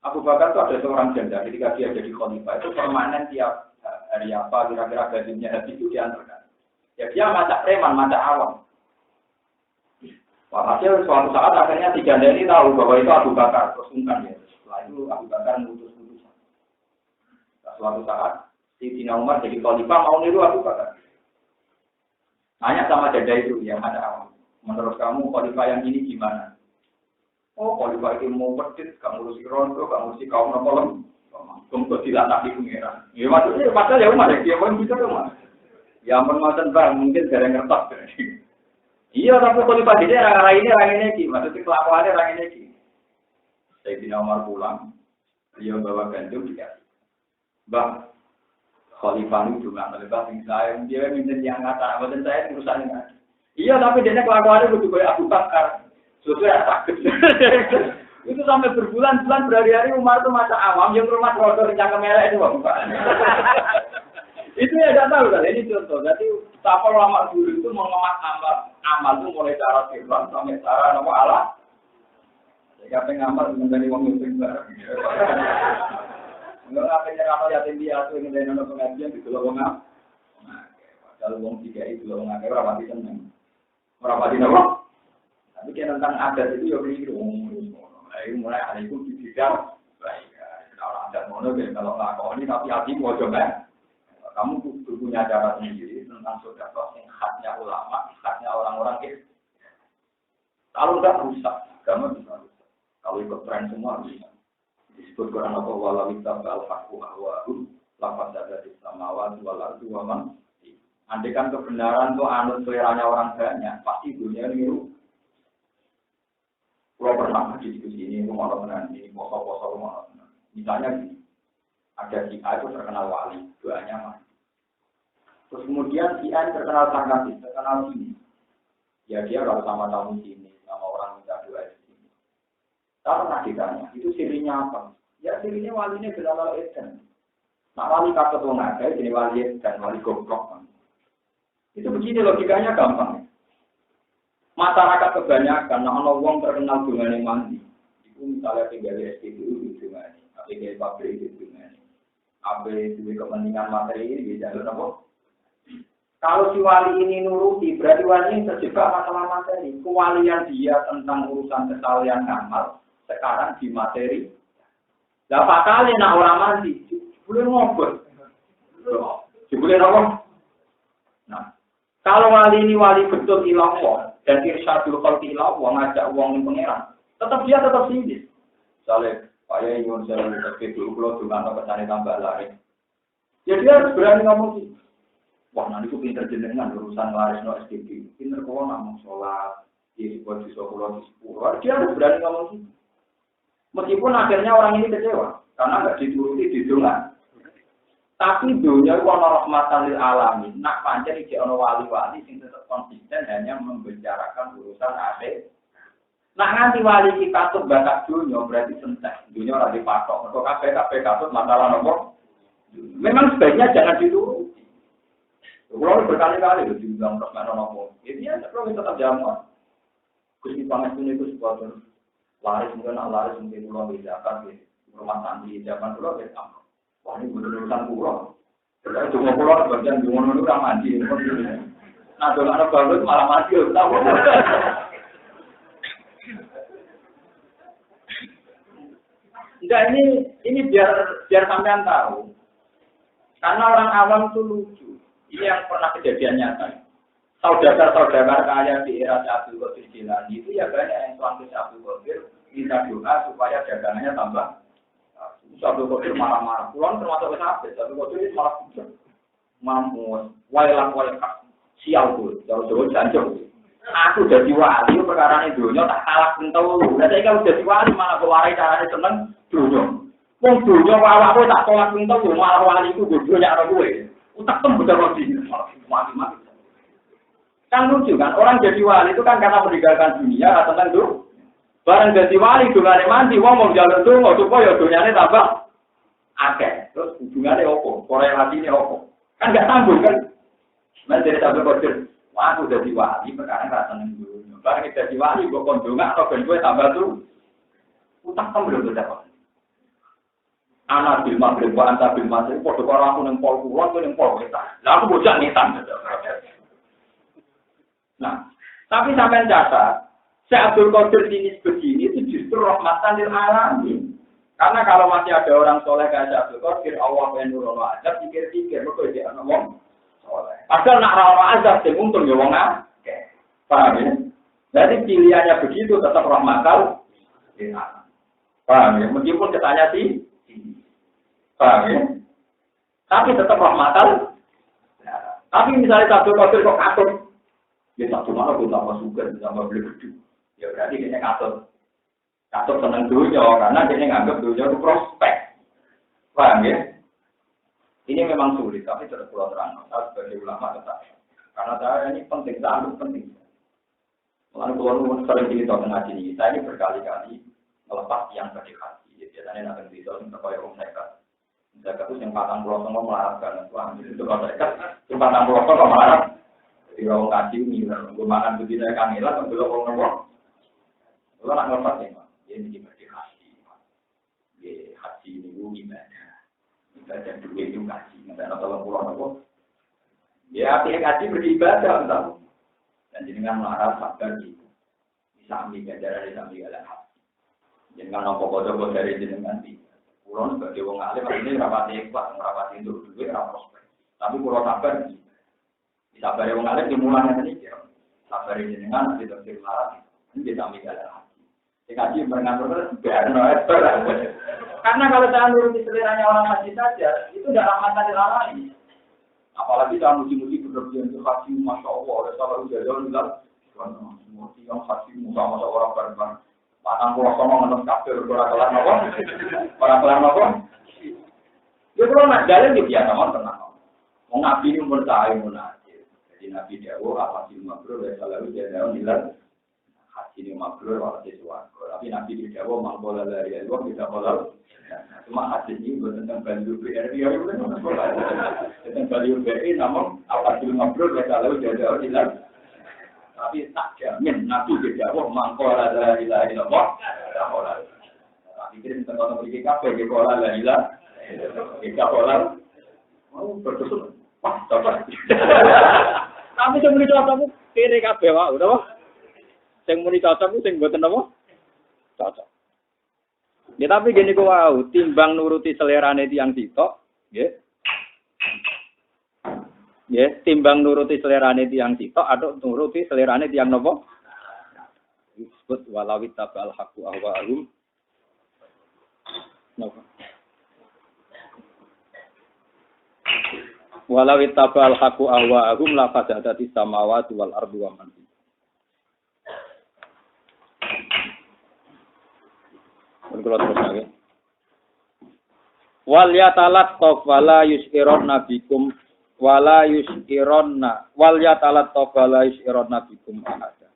Abu Bakar itu ada seorang janda ketika dia jadi khalifah itu permanen tiap hari apa kira-kira gajinya habis itu diantarkan. Ya dia macam preman, macam awam. Hasil suatu saat akhirnya si janda ini tahu bahwa itu Abu Bakar terus sungkan ya. Setelah itu Abu Bakar mengutus-utusan. Suatu saat si Sayyidina Umar jadi khalifah mau niru Abu Bakar. Tanya sama janda itu yang ada awam. Menurut kamu khalifah yang ini gimana? Oh khalifah itu mau pedit, kamu ngurusi rondo, kamu ngurusi kaum nokolom. Kumpul dilatih pengiran. Ya maksudnya padahal ya umat dia pun bisa umat. Ya ampun macam bang mungkin gara ngertos. Iya tapi kalau pagi dia orang ini ki, maksudnya kelakuannya orang ini ki. Saya di nomor pulang, dia bawa gandum dikasih. Bang, Khalifah itu nggak melepas saya, dia minta yang ngata, dan saya urusan ini. Iya tapi dia kelakuannya betul kayak Abu Bakar, sudah takut. Itu sampai berbulan-bulan berhari-hari Umar itu masa awam yang rumah rodo di cangkem merah itu bang. Itu ya tidak tahu kan ini contoh. Jadi betapa ulama dulu itu mengemas amal itu mulai cara firman sampai cara nama Allah. Jika pengamal menjadi wong muslim bareng. Enggak apa nyerah yatim piatu yang dari nona pengajian di Pulau Wongam. Nah, kalau wong tiga itu Pulau Wongam berapa di sana? Berapa di mana? Tapi kan tentang adat itu ya keliru. Mulai hari itu dibilang, baik, kalau ada mono, kalau nggak ini tapi hati mau coba. Kamu punya cara sendiri tentang sodako yang khasnya ulama, khasnya orang-orang itu. Kalau nggak rusak, kamu bisa rusak. Kalau ikut tren semua bisa. Disebut Quran apa walau kita al-haqqu ahwa'u lafaz ada di samawati wal ardi wa man. Andai kan kebenaran itu anut seleranya orang banyak, pasti dunia niru. Kalau pernah diskusi ini, rumah teman ini, poso-poso rumah teman. Misalnya gini, ada si A itu terkenal wali, doanya mati. Terus kemudian si A terkenal sangkati, terkenal sini. Ya dia kalau sama tamu sini, sama orang minta doa di sini. Tak pernah ditanya, itu sirinya apa? Ya sirinya walinya Bilal Edan. Nah wali kata tuh nggak ada, jadi wali Edan, wali goblok. Itu begini logikanya gampang. Masyarakat kebanyakan, nah wong terkenal dengan mandi. Itu misalnya tinggal di SPBU di mana, tapi di pabrik di mana, apa itu kepentingan materi ini di jalur apa? Kalau si wali ini nuruti, berarti wali ini terjebak masalah materi. Kewalian dia tentang urusan kesalahan amal sekarang di materi. Berapa kali nak orang mandi, boleh ngobrol, boleh ngomong. Nah, kalau wali ini wali betul ilah dan irsyadul khalqi ila wa ngajak wong ning pangeran tetap dia tetap sinis misalnya kaya ingin saya lebih dulu kalau dengan petani tambah lari ya dia harus berani ngomong sih wah nanti aku pinter jenengan urusan laris no SDG pinter kok ngomong sholat di sebuah di sepuluh dia harus berani ngomong sih meskipun akhirnya orang ini kecewa karena nggak dituruti di dunia tapi dunia itu ana rahmatan lil alamin. Nak pancen iki ana wali-wali sing tetep konsisten hanya membicarakan urusan akhir. Nak nganti wali iki katut bakat dunia berarti sentek. Dunia ora dipatok. Mergo kabeh katut masalah nopo? Memang sebaiknya jangan dituruti. Kalau berkali-kali itu dibilang terus mana nopo. Ini ya perlu tetap jamu. Gusti Pangestu niku sebuah laris mungkin pulau bijakan di rumah santri zaman dulu wis am. Wah ini bener-bener pulau. Jadi cuma pulau bagian dungu itu kan mandi. Nah kalau anak baru malah mati. Tahu? Enggak ini biar sampean tahu. Karena orang awam itu lucu. Ini yang pernah kejadian nyata. Saudara-saudara kaya di era Abdul Qadir Jilani itu ya banyak yang suami Abdul Qadir minta doa supaya dagangannya tambah. Abdul Qadir marah-marah. Pulang termasuk sampai Abdul Qadir malah pucat. Mampu, wailah sial tuh. Jauh-jauh janjau. Aku jadi wali perkara ini dunia tak kalah kental. Nah saya kalau jadi wali malah keluarai caranya seneng dunia. Wong dunia awakku tak tolak kental malah wali itu dunia orang gue. Utak tembudak lagi. Mati-mati. Kan lucu kan, orang jadi wali itu kan karena meninggalkan dunia, tentang itu. Barang jadi wali, dungane mandi, wong mau jalan tuh, mau supaya dunianya tambah akeh. Terus hubungannya opo, korelasinya opo. Kan nggak sambung kan? Nanti dari Abdul Qadir, wah aku jadi wali, perkara nggak seneng dunia. Barang jadi wali, gue kondongan, atau gue tambah tuh. Utak kan belum dapat. Anak bil maghrib, wa anta bil maghrib, podo karo aku nang pol kulon, kowe nang pol wetan. Lah aku bocah ngetan. Nah, tapi sampai catat, Syekh Abdul Qadir ini begini itu justru rahmatan lil alamin. Karena kalau masih ada orang soleh kayak Syekh Abdul Qadir, Allah menurono azab, pikir-pikir, mereka dia anak wong soleh. Padahal nak rawat azab, sing untung ya wong akeh. Paham ya? Jadi pilihannya begitu tetap rahmatan lil alamin. Paham ya? Meskipun ketanya sih, Paham ya? Tapi tetap rahmatan. Tapi misalnya satu kafir kok katut, ya satu mana pun tambah suka, tambah beli gede. Ya berarti dia katut. Katut seneng dunia, karena dia nganggap dunia itu prospek. Paham ya? Ini memang sulit, tapi tetap pulau terang. Saya sebagai ulama tetap. Karena saya ini penting, sangat penting. Lalu kalau sering cerita tentang ini, saya ini berkali-kali melepas yang berdekati. Biasanya nanti cerita tentang kaya orang nekat. Nekat itu yang patang pulau semua melaratkan. Wah, itu kalau nekat, yang patang pulau semua melarat. Jadi orang kaji ini, gue makan begini kangelan, belum orang ngomong. Kalau nak ngelepas ya, ini berdekati. Ya, haji ini ibadah. Ibadah dulu itu kaji. Nggak tolong pulau nopo. Ya, artinya kaji beribadah, entah. Dan jenengan melarat sabar gitu. Bisa ambil ganjaran, bisa ambil galan hati. Jenengan nopo bodoh dari jenengan di. Pulau sebagai wong alim ini rapati ikhlas, rapati untuk duit, prospek. Tapi pulau sabar gitu. Sabar wong alim dimulai nanti ya. Sabar jenengan nanti terus melarat. Ini bisa ambil galan hati. Kaji mengatur biar noeter. Karena kalau saya nuruti seleranya orang haji saja, itu tidak rahmatan lil alamin. Apalagi saya muji-muji berlebihan itu haji, masya Allah, oleh salah ujian bilang, muji yang haji muka masa orang barbar, patang pulau sama nonton kafir orang kelar nopo, orang kelar nopo. Ya kalau nak jalan dia biasa mau tenang. Mau nabi ini bertahan munajat. Jadi nabi Dawo haji mabrur, oleh salah ujian bilang, haji ini mabrur oleh sesuatu. Tapi nabi Dawo mangkola dari Allah tidak kolal. Cuma haji ini tentang value BRI, ya benar tentang value BRI, namun apa dulu ngobrol mereka lalu jauh hilang. Tapi tak jamin nabi tidak mangkola dari Allah. Tapi kita tentang orang beri kafe, kita kola dari Allah, kita kola, mau berdosa, wah coba. Kami cuma dicoba kiri kafe, wah udah, yang mau dicoba itu yang buatan apa? Cocok. Ya tapi gini kok wow, timbang nuruti selerane tiyang sitok, nggih. Nggih, timbang nuruti selerane tiyang sitok atau nuruti selerane tiyang napa? Disebut walawit tabal haqu ahwa'hum. Napa? Walawit tabal haqu ahwa'hum la fasadati samawati wal ardu wa man kalau terus lagi. Wal yatalat wala yusironna bikum wala yusironna wal yatalat wala yusironna bikum ahada.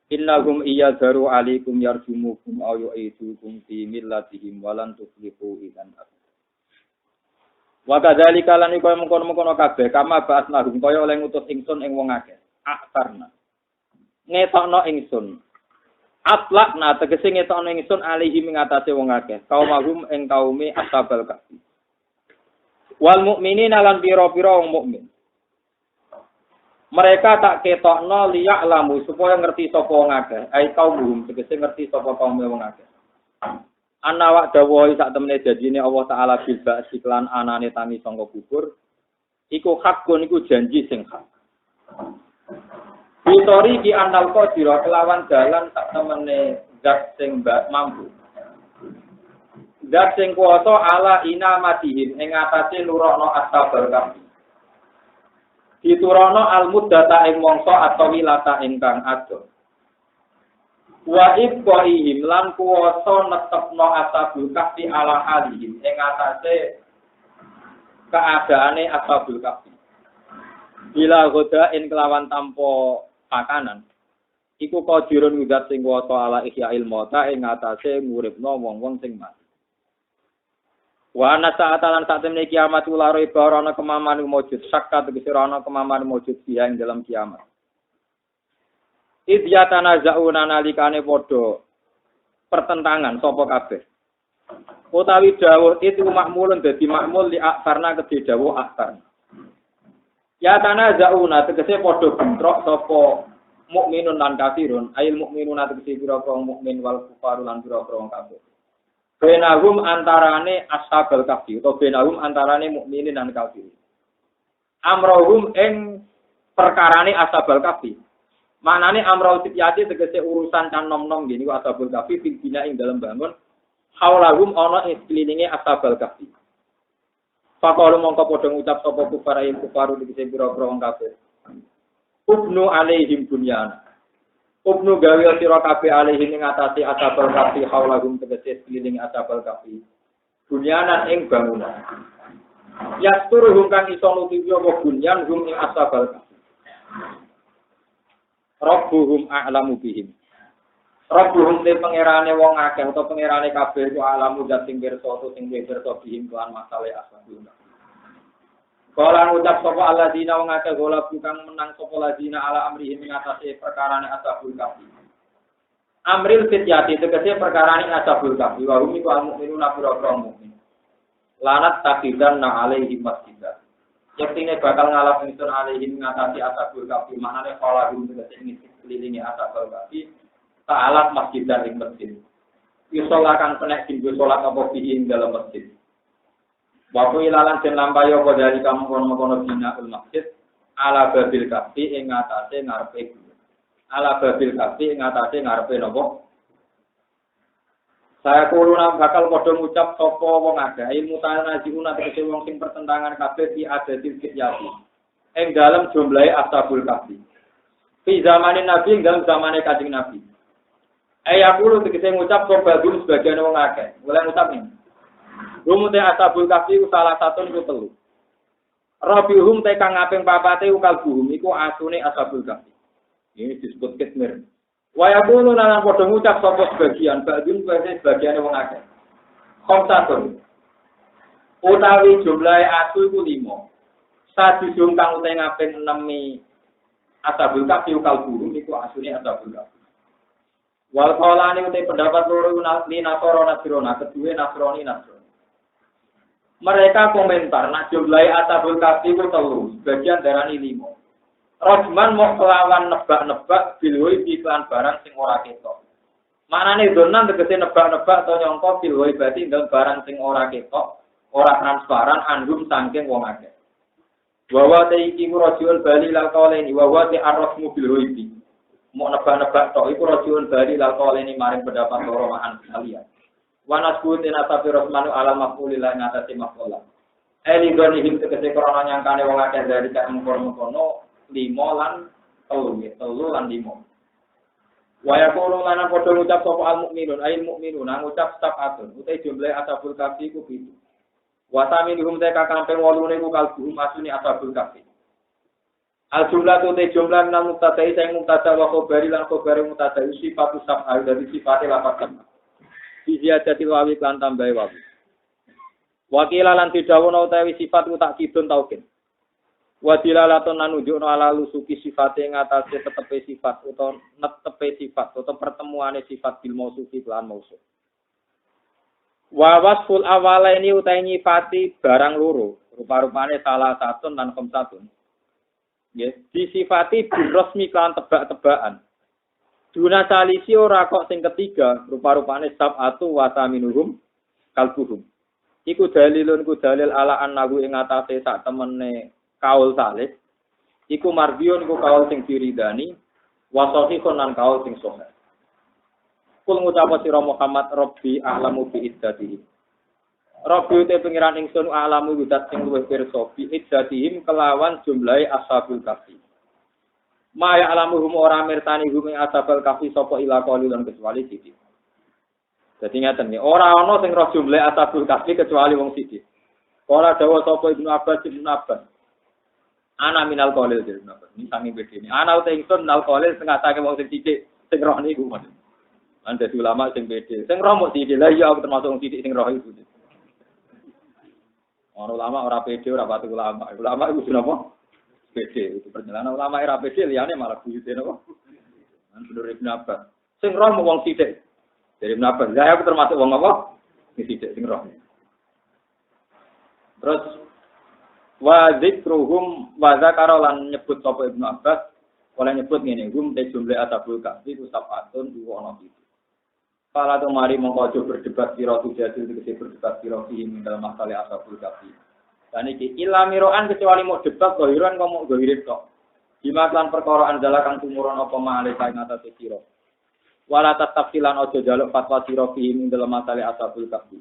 Innahum iyadharu alaikum yarjumukum aw yu'idukum fi millatihim walan tuflihu idzan. Wa kadzalika lan iku mengkono-mengkono kabeh kama ba'asnahum kaya oleh ngutus ingsun ing wong akeh. Aktarna. Ngetokno ingsun atlak na tegese ngetokno ingsun alihi mengatasi wong akeh kaum agum ing kaume ashabal kahfi wal mukminina lan pira-pira wong mukmin mereka tak ketokno liya'lamu supaya ngerti sapa wong akeh ai kaum tegese ngerti sapa kaum wong akeh ana wak dawuh sak temene janjine Allah taala bil ba'si lan anane tangi sangka kubur iku hakun iku janji sing hak. Bitori ki andal kodiro kelawan jalan tak temene zat sing mampu. Zat sing kuwasa ala ina matihim ing atase nurono ashabal kahfi. Diturono almuddata ing mangsa atau wilata ingkang ado. Wa ibqaihim lan kuwasa netepno ashabul kahfi ala halihim ing atase keadaane ashabul kahfi. Bila godain kelawan tampo pakanan iku qadirun ngudat sing kuwasa ala ihya'il mauta ing atase nguripno wong-wong sing mati. Wa ana sa'atan sak temene kiamat ulare barana kemaman mujud sakka tegese ana kemaman mujud dia ing dalam kiamat. Idyatana zauna nalikane padha pertentangan sapa kabeh. Utawi dawuh itu makmulun dadi makmul li akarna kedhe dawuh akar. Ya tanah zauna tegese padha bentrok sapa mukminun lan kafirun, ail mukminun tegese pira-pira mukmin wal kufar lan pira-pira kafir. Benahum antarane ashabul kahfi utawa benahum antarane mukminin lan kafir. Amrohum ing perkarane ashabul kahfi. Manane amrul tibyati tegese urusan can nom-nom ngene ku ashabul kahfi bina ing dalem bangun haulahum ana ing sekelilinge ashabul kahfi. Faqalu mongko padha ngucap sapa kufar ing kufaru dikise pira-pira wong kafir. Ubnu alaihim bunyan. Ubnu gawe sira kabeh alaihim ing atase asabal kafi haulahum tegese keliling asabal kafi. Bunyanan ing bangunan. Yasturuhum kang iso nutupi apa bunyan hum ing asabal kafi. Rabbuhum a'lamu bihim. Rabbuhum te pangerane wong akeh utawa pangerane kabeh ku alamu zat sing pirsa utawa sing pirsa bihim lan masalah asabul kafi. Kala ngucap sapa alladzina wong akeh golab kang menang sapa alladzina ala amrihim ing atase perkarane ashabul kahfi. Amril fityati tegese perkarane ashabul kahfi wa hum iku al-mukminuna pira-pira mukmin. Lanat taqidan na alaihi masjidah. Yektine bakal ngalap ingsun alaihi ing atase ashabul kahfi maknane kala hum tegese ngisi kelilingi ashabul kahfi ta'alat masjidah ing masjid. Yusolakan penek dinggo salat apa fihi ing dalam masjid. Waktu ilalan den lampayo apa dari kamu kono-kono binaul masjid ala babil kafi ing atase ngarepe ala babil kafi ing atase ngarepe napa saya kuruna bakal padha ngucap sapa wong akeh ilmu tanajuna tegese wong sing pertentangan kabeh di adatil kityati ing dalem jumlahe ashabul kafi fi zamanin nabi ing dalem zamane kanjeng nabi ayakulu tegese ngucap sapa dulu sebagian wong akeh mulai ngucap nih Rumute ashabul kahfi salah satu niku telu. Rabihum te kang ngaping papate ukal buhum iku asune ashabul kahfi. Ini disebut kitmir. Wa yaqulu lan padha ngucap sapa sebagian ba'dun sebagian wong akeh. Khamsatun. Utawi jumlahe asu iku 5. Sadujung kang ute ngaping 6 ashabul kahfi ukal buhum iku asune ashabul kahfi. Wal qaulani ute pendapat loro ni nasoro nasrona kedue nasroni nasroni. Mereka komentar, nak jumlahi ashabul kahfi ku telu, sebagian darani 5. Rajman mau kelawan nebak-nebak bilhoi iklan barang sing ora ketok. Manane donan tegese nebak-nebak atau nyongko bilhoi berarti dalam barang sing ora ketok, ora transparan andum saking wong akeh. Wa te iki rajul bali lal qauleni wa te arrasmu bilhoi bi. Mau nebak-nebak tok iku rajul bali lal qauleni maring pendapat loro mahan kalian. Wanasku tina tapi rosmanu ala mafulillah ngatasi mafulah. Eligoni him tegese krana nyangkane wong akeh dari kak mengkono 5 lan 3 lan 5. Wa yaqulu lana padha ngucap sapa al mukminun ayil mukminun ngucap sab'atun utai jumlah ashabul kahfi ku 7. Wa taminhum ta kakampeng 8 ku kalbuhum asuni ashabul kahfi. Al jumlah tu te jumlah nang mubtada'i sing mubtada wa khabari lan khabari mubtada sifatu sab'a dari sifate lapat sama. Ziyadatil wawi kan tambahe wawi. Wakila lan didawono utawi sifat ku tak kidun taukin. Wa dilalatun nanujukno ala lusuki sifate ngatasé tetepe sifat utawa netepe sifat utawa pertemuane sifat bil mausufi lan mausuf. Wa wasful awalaini utawi nyifati barang loro, rupa-rupane salah satu lan khamsatun. Nggih, disifati birrasmi kan tebak-tebakan. Duna salisi ora kok sing ketiga rupa-rupane sab'atu wa taminuhum kalbuhum. Iku dalilun ku dalil ala annahu ing atase sak temene kaul salih. Iku marbiun ku kaul sing diridani wa sahihun lan kaul sing sahih. Kul ngucap sira Muhammad Rabbi a'lamu bi iddatihi. Rabbi te pengiran ingsun a'lamu bidat sing luwih pirsa bi iddatihim kelawan jumlahe ashabul kahfi. Maya alamuhum ora mirtani hum ing ashabul kahfi sapa ila qalilun kecuali sithik. Dadi ngaten iki, ora ana sing roh jumlah ashabul kahfi kecuali wong sithik. Ora dawuh sapa Ibnu Abbas Ibnu Abbas. Ana minal qalil Ibnu Abbas. Ini sangi bedene. Ana uta ingsun minal qalil sing ngatake wong sing sithik sing roh niku. Lan dadi ulama sing beda. Sing roh mok sithik. Lah iya aku termasuk wong sithik sing roh iku. Ora ulama ora pede ora pati ulama. Ulama iku jenenge PD itu perjalanan ulama era PD liane malah buyute napa. Kan bener Ibnu Abbas. Sing roh wong sithik. Dari Ibnu Abbas. Saya aku termasuk wong apa? Sithik sing roh. Terus wa dzikruhum wa zakara lan nyebut sapa Ibnu Abbas oleh nyebut ngene hum te jumlah ashabul kahfi itu sabatun dua ana itu. Pala tu mari mongko aja berdebat sira tu jadi tegese berdebat sira ing dalam masalah ashabul kahfi. Dan iki ilamiroan kecuali mau debat gohiran kok mau gohirin kok. Dimaklan perkara anjala kang tumurun apa male kae ngatasi sira. Wala tatafsilan aja jaluk fatwa sira ing dalam masalah ashabul kahfi.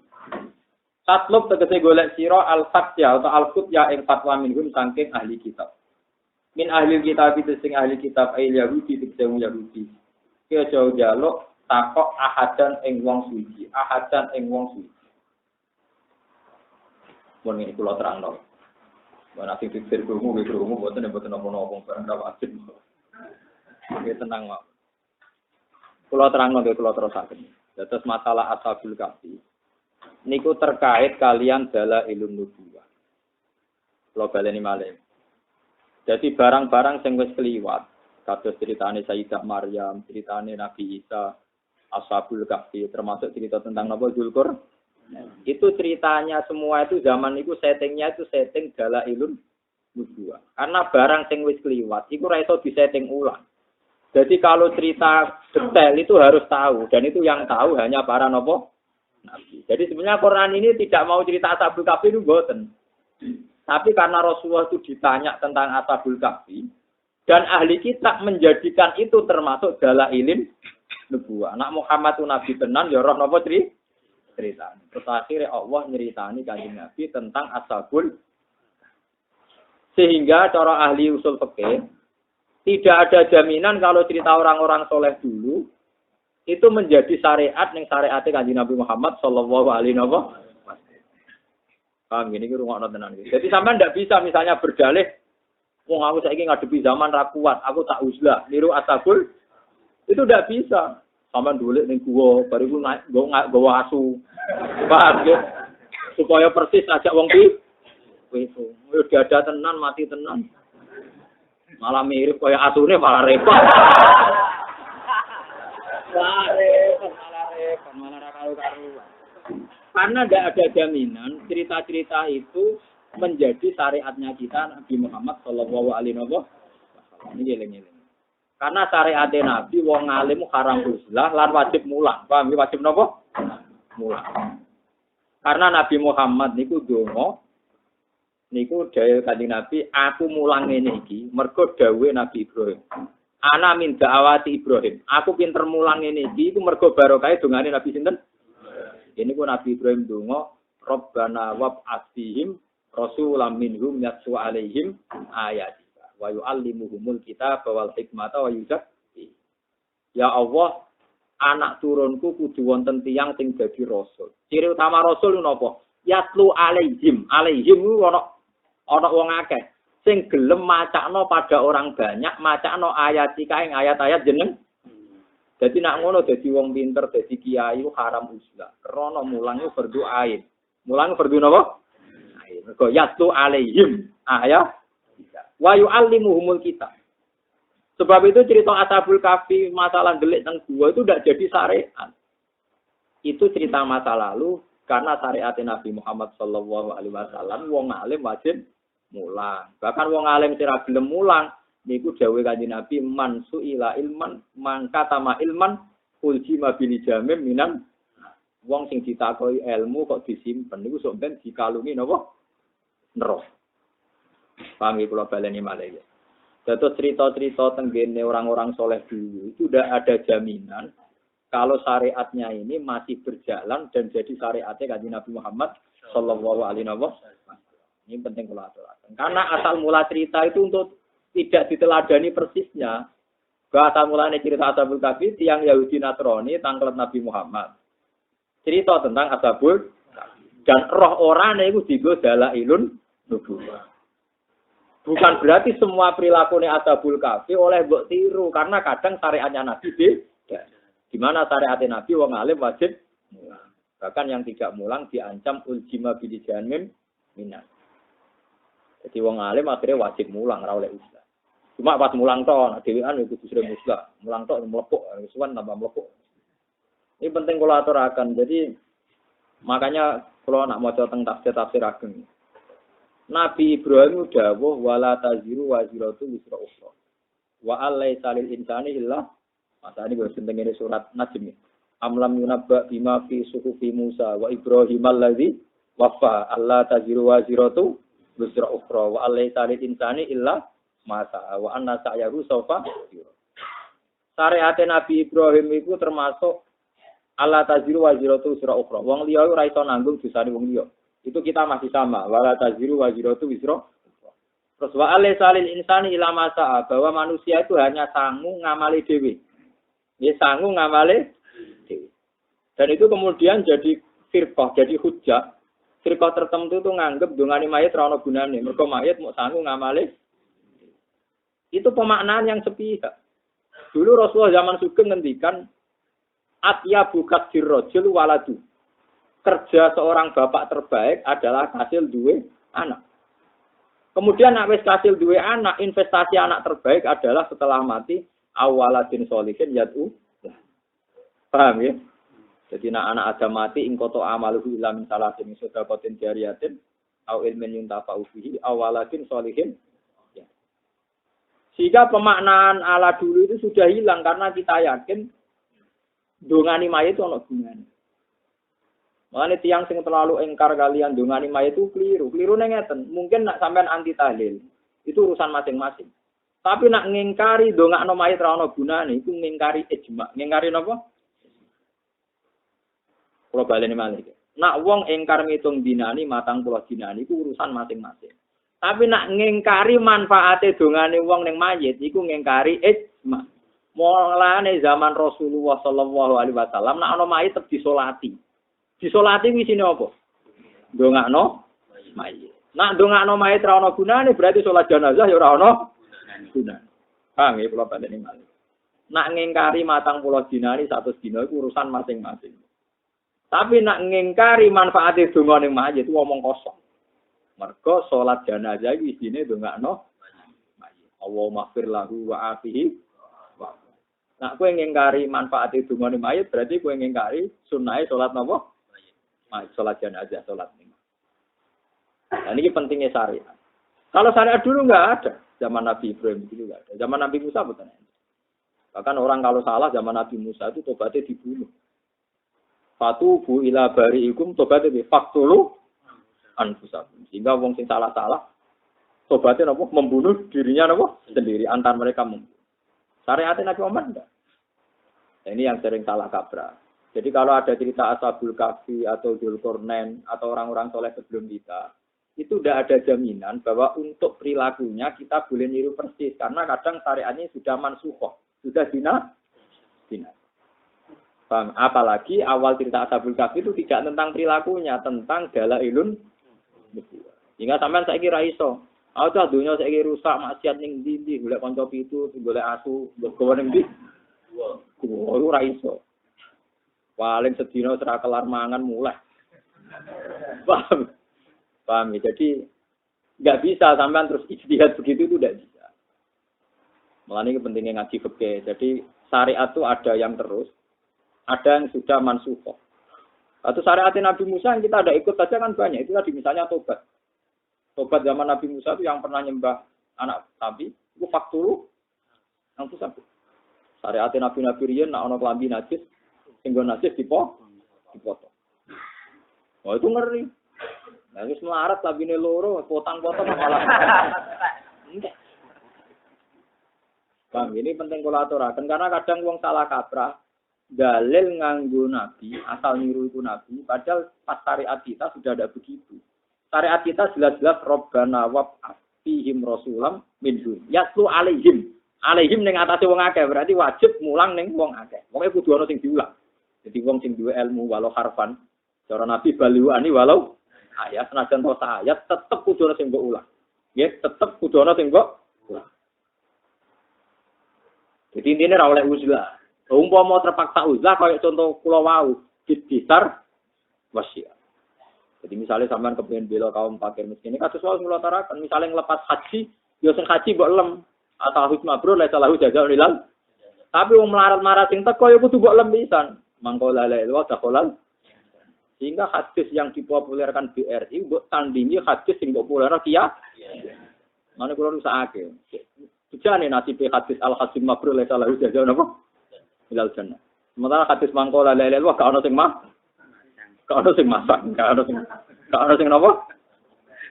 Tatlub tegese golek sira al-fatya atau al-futya ing fatwa minhum saking ahli kitab. Min ahli kitab itu sing ahli kitab ay Yahudi tegese wong Yahudi. Ki aja njaluk takok ahadan ing wong suci, ahadan ing wong suci. Mun iki kula terangno. Mana sing pikir krungu mboten apa-apa barang wajib. Nggih tenang wae. Kula terangno nggih kula terusaken. Dados masalah ashabul kahfi niku terkait kalian dalailun nubuwah. Kula baleni malih. Jadi barang-barang sing wis kliwat, kados ceritane Sayyidah Maryam, ceritane Nabi Isa, ashabul kahfi, termasuk cerita tentang Nabi Zulkar. Itu ceritanya semua itu zaman itu settingnya itu setting dalailun nubuwah. Karena barang sing wis kliwat iku ora iso disetting ulang. Jadi kalau cerita detail itu harus tahu dan itu yang tahu hanya para nabi. Jadi sebenarnya Quran ini tidak mau cerita Ashabul Kahfi itu boten. Tapi karena Rasulullah itu ditanya tentang Ashabul Kahfi dan ahli kitab menjadikan itu termasuk dalailin nubuwah. Anak Muhammad itu nabi tenan ya roh napa cerita. Terus akhirnya Allah nyeritani Kanjeng Nabi tentang Ashabul, sehingga cara ahli usul fikih tidak ada jaminan kalau cerita orang-orang soleh dulu itu menjadi syariat yang syariatnya Kanjeng Nabi Muhammad sallallahu alaihi wasallam. Paham gini rungokno tenan iki. Jadi sampean ndak bisa misalnya berdalih wong aku saiki ngadepi zaman ra kuat, aku tak uzlah, niru Ashabul itu ndak bisa. Sampean dhulik ning guwa, bariku naik nggawa asu. Paham ya? Supaya persis ajak wong ki itu. Yo diada tenan, mati tenan. Malah mirip kaya asune malah repot. Malah karu-karuan. Karena tidak ada jaminan cerita-cerita itu menjadi syariatnya kita Nabi Muhammad Shallallahu Alaihi Wasallam. Ini geleng-geleng. Karena syariat Nabi wong alim haram uzlah lan wajib mulang. Paham ya wajib napa? Mulang. Karena Nabi Muhammad niku donga niku dawuh Kanjeng Nabi, aku mulang ngene iki mergo dawuhe Nabi Ibrahim. Ana min da'awati Ibrahim. Aku pinter mulang ngene iki iku mergo barokah dongane Nabi sinten? Ini ku Nabi Ibrahim donga, Rabbana wab'ath fihim rasulam minhum yatlu alaihim ayatika wa yu'allimuhumul kitaba wal hikmata wa yuzakki. Ya Allah, anak turunku kudu wonten tiyang sing dadi rasul. Ciri utama rasul napa? Yatlu alaihim. Alaihim ku ana wong akeh sing gelem macakno pada orang banyak, macakno ayatika ing ayat-ayat jeneng. Jadi nak ngono dadi wong pinter, dadi kiai haram uzlah. Krana mulang iku fardhu ain. Mulang fardhu napa? Ain. Mergo yatlu alaihim ayat wa yu'allimuhumul kitab. Sebab itu cerita Ashabul Kahfi masalah gelik teng gua itu tidak jadi syariat. Itu cerita masa lalu karena syariat Nabi Muhammad sallallahu alaihi wasallam wong alim wajib mulang. Bahkan wong alim sira gelem mulang niku dawuh Kanjeng Nabi man suila ilman mangka tama ilman uljima bil jamim minan wong sing ditakoki ilmu kok disimpen niku sok ben dikalungi napa neraka. Paham ya kula baleni malih. Dados cerita-cerita tenggene orang-orang soleh dulu itu tidak ada jaminan kalau syariatnya ini masih berjalan dan jadi syariatnya Kanjeng Nabi Muhammad sallallahu alaihi wasallam. Ini penting kalau aturaken. Karena asal mula cerita itu untuk tidak diteladani persisnya. Asal mulanya cerita Ashabul Kahfi tiang Yahudi Nasrani tangklet Nabi Muhammad. Cerita tentang Ashabul dan roh orane iku dienggo dalailun nubuwah. Bukan berarti semua perilakunya Ashabul Kahfi oleh mbok tiru karena kadang syariatnya Nabi beda. Di mana syariat Nabi wong alim wajib mulang. Bahkan yang tidak mulang diancam uljima bil jamim minan. Jadi wong alim akhirnya wajib mulang ora oleh uzlah. Cuma pas mulang tok dhewean iku kudu sering uzlah. Mulang tok mlepuk, suwan tambah mlepuk. Ini penting kula aturaken. Jadi makanya kula nak maca teng tafsir ageng. Nabi Ibrahim dawuh wala taziru waziratu wisra ukhra. Wa alaysa lil insani illa masa ini bosen tengene surat Najm. Amlam yunabba bima fi suhufi Musa wa Ibrahim allazi wafa alla taziru waziratu wisra ukhra wa alaysa lil insani illa masa wa anna sa'yahu sawfa yura. Syariat Nabi Ibrahim itu termasuk alla taziru waziratu wisra ukhra. Wong liya ora iso nanggung dosane wong liya. Itu kita masih sama. Wala taziru waziratu wizra. Terus wa alaisalil insani ila masa'a, bahwa manusia itu hanya sanggup ngamali dewi. Dia sanggup ngamali dewi. Dan itu kemudian jadi firqah, jadi hujjah. Firqah tertentu itu nganggep dongani mayit ra ono gunane. Mergo mayit mau sanggup ngamali. Itu pemaknaan yang sepihak. Dulu Rasulullah zaman Sugeng ngendikan atyabu katsir rajul waladu. Kerja seorang bapak terbaik adalah hasil dua anak. Kemudian nek wis hasil dua anak, investasi anak terbaik adalah setelah mati awaladin sholihin yatu. Paham ya? Jadi nak anak ada mati ingkoto amaluhu ila min salatin sedaqatin jariyatin au ilmin yuntafa'u bihi awaladin sholihin. Ya. Sehingga pemaknaan ala dulu itu sudah hilang karena kita yakin dongani mayit itu ono gunane. Makanya tiang sing terlalu engkar kalian dongani mayit itu keliru. Keliru ngeten. Mungkin nak sampean anti tahlil. Itu urusan masing-masing. Tapi nak ngingkari dongakno mayit ra ono gunane itu ngingkari ijma. Ngingkari napa? Kalau baleni malih. Nak wong engkar ngitung dinani matang puluh dinani itu urusan masing-masing. Tapi nak ngingkari manfaate dongane wong ning mayit iku ngingkari ijma. Mulane zaman Rasulullah sallallahu alaihi wasallam nak ono mayit tetep disolati. Disolati wisine apa? Ndongakno mayit. Nak ndongakno mayit ra ono gunane berarti salat jenazah ya ora ono gunane. Paham ya kula baleni malih. Nak ngingkari matang puluh dinari 100 dina iku urusan masing-masing. Tapi nak ngingkari manfaate dongane mayit itu omong kosong. Mergo salat jenazah iki isine ndongakno mayit. Allahumma fir lahu wa afihi. Nak kowe ngingkari manfaate dongane mayit berarti kowe ngingkari sunnahe salat napa? Sholat jenazah, sholat ini. Nah, ini pentingnya syariat. Kalau syariat dulu nggak ada, zaman Nabi Ibrahim itu nggak ada, zaman Nabi Musa bukan ada. Bahkan orang kalau salah zaman Nabi Musa itu tobatnya dibunuh. Fatubu ila bari'ikum tobatnya faktulu anfusakum. Sehingga wong sing salah-salah tobatnya apa? Membunuh dirinya apa? Sendiri antar mereka membunuh. Syariatnya Nabi Muhammad enggak. Nah, ini yang sering salah kaprah. Jadi kalau ada cerita Ashabul Kahfi atau Dzulqarnain atau orang-orang soleh sebelum kita, itu tidak ada jaminan bahwa untuk perilakunya kita boleh niru persis. Karena kadang syariatnya sudah mansukhoh, sudah dina. Apalagi awal cerita Ashabul Kahfi itu tidak tentang perilakunya, tentang dalailun nubuwah. Hingga sampean saiki ra iso. Aja dunya saiki rusak maksiat ning ndi-ndi, golek kanca pitu, golek asu, gowo ning ndi. Kuwi ora iso. Paling sedina ora kelar mangan mulai. Paham ya? Jadi nggak bisa sampean terus ijtihad begitu itu tidak bisa. Mulane iki pentingnya ngaji fikih. Jadi syariat itu ada yang terus, ada yang sudah mansukhoh. Atau syariat Nabi Musa yang kita ada ikut saja kan banyak. Itu tadi misalnya tobat. Tobat zaman Nabi Musa itu yang pernah nyembah anak sapi, itu fakturu yang itu sapi. Syariat Nabi riyen nek ana klambi najis sehingga najis dipotong. Oh itu ngeri. Nah wis melarat labine loro, potong-potong malah. Enggak. Bang, ini penting kula aturaken karena kadang wong salah kaprah dalil nganggo nabi, asal niru itu nabi, padahal pas syariat kita sudah ada begitu. Syariat kita jelas-jelas Rabbana wab'ath fihim rasulam minhum yatlu alaihim. Alaihim ning atase wong akeh, berarti wajib mulang ning wong akeh. Pokoke kudu ana sing diulang. Jadi wong sing duwe ilmu walau harfan, cara Nabi baliwani walau ayat senajan to ayat tetep kudu ana sing mbok ulang. Nggih, tetep kudu ana sing mbok ulang. Jadi intine ra oleh uzlah. Umpama terpaksa uzlah kaya contoh kula wau, disar wasiat. Jadi misalnya sampean kepengin bela kaum fakir miskin, kados wae kula taraken, misalnya nglepas haji, yo sing haji mbok lem atau hikmah bro la salahu jaza lilal. Tapi wong melarat-marat sing teko yo kudu mbok lem pisan. Mangkola la ilaha illallah. Sehingga hadis yang dipopulerkan BRI mbok tandingi hadis sing populer kiai. Mane kula rusakake. Bejane nasib hadis al-hasim mabrur la salahu jaza napa? Ilal jannah. Sementara hadis mangkola la ilaha illallah ka ono sing mah. Ka ono sing masak, ka ono sing napa?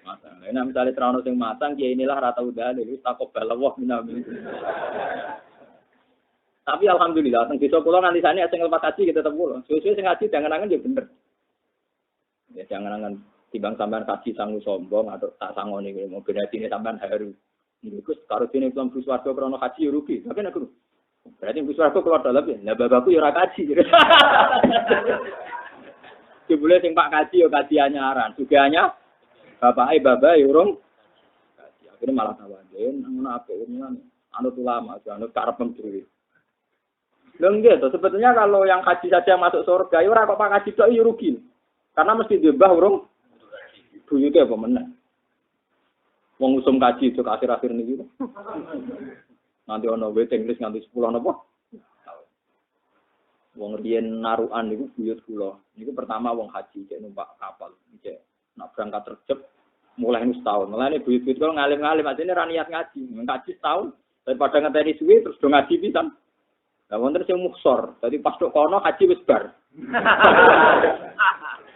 Matang. Nah, misalnya terano sing matang, kiai inilah rata udah ada, wis takobal Allah minamin. Tapi alhamdulillah, teng desa kula nganti sane sing lepas haji kita tetep kula. Suwe-suwe sing haji jangan-jangan ya bener. Ya jangan-jangan Timbang sampean kaji sangu sombong atau tak sangoni mau benatine sampean haru. Niku karo dene Islam Gus Warga krana kaji rugi. Tapi nek berarti Gus Warga keluar dalam ya. Lah bapakku ya ora kaji. Dibule sing Pak kaji ya kaji anyaran. Sugihane bapake urung kaji. Akhire malah tawaden ngono apik anut ulama, anut karepem dhewe. Lho nggih to sebetulnya kalau yang kaji saja masuk surga ya ora kok Pak kaji tok ya rugi. Karena mesti dimbah urung buyute apa meneh. Wong usum kaji itu akhir-akhir niki. Nanti ana waiting list nganti 10 napa? Wong riyen narukan niku buyut kula. Niku pertama wong haji cek numpak kapal. Cek nak berangkat terjep mulai setahun. Mulane buyut-buyut kula ngalim-ngalim ajene ra niat ngaji. Ngaji setahun daripada ngenteni suwi terus do ngaji pisan. Lah wonten sing muksor. Dadi pas tok kono haji wis bar.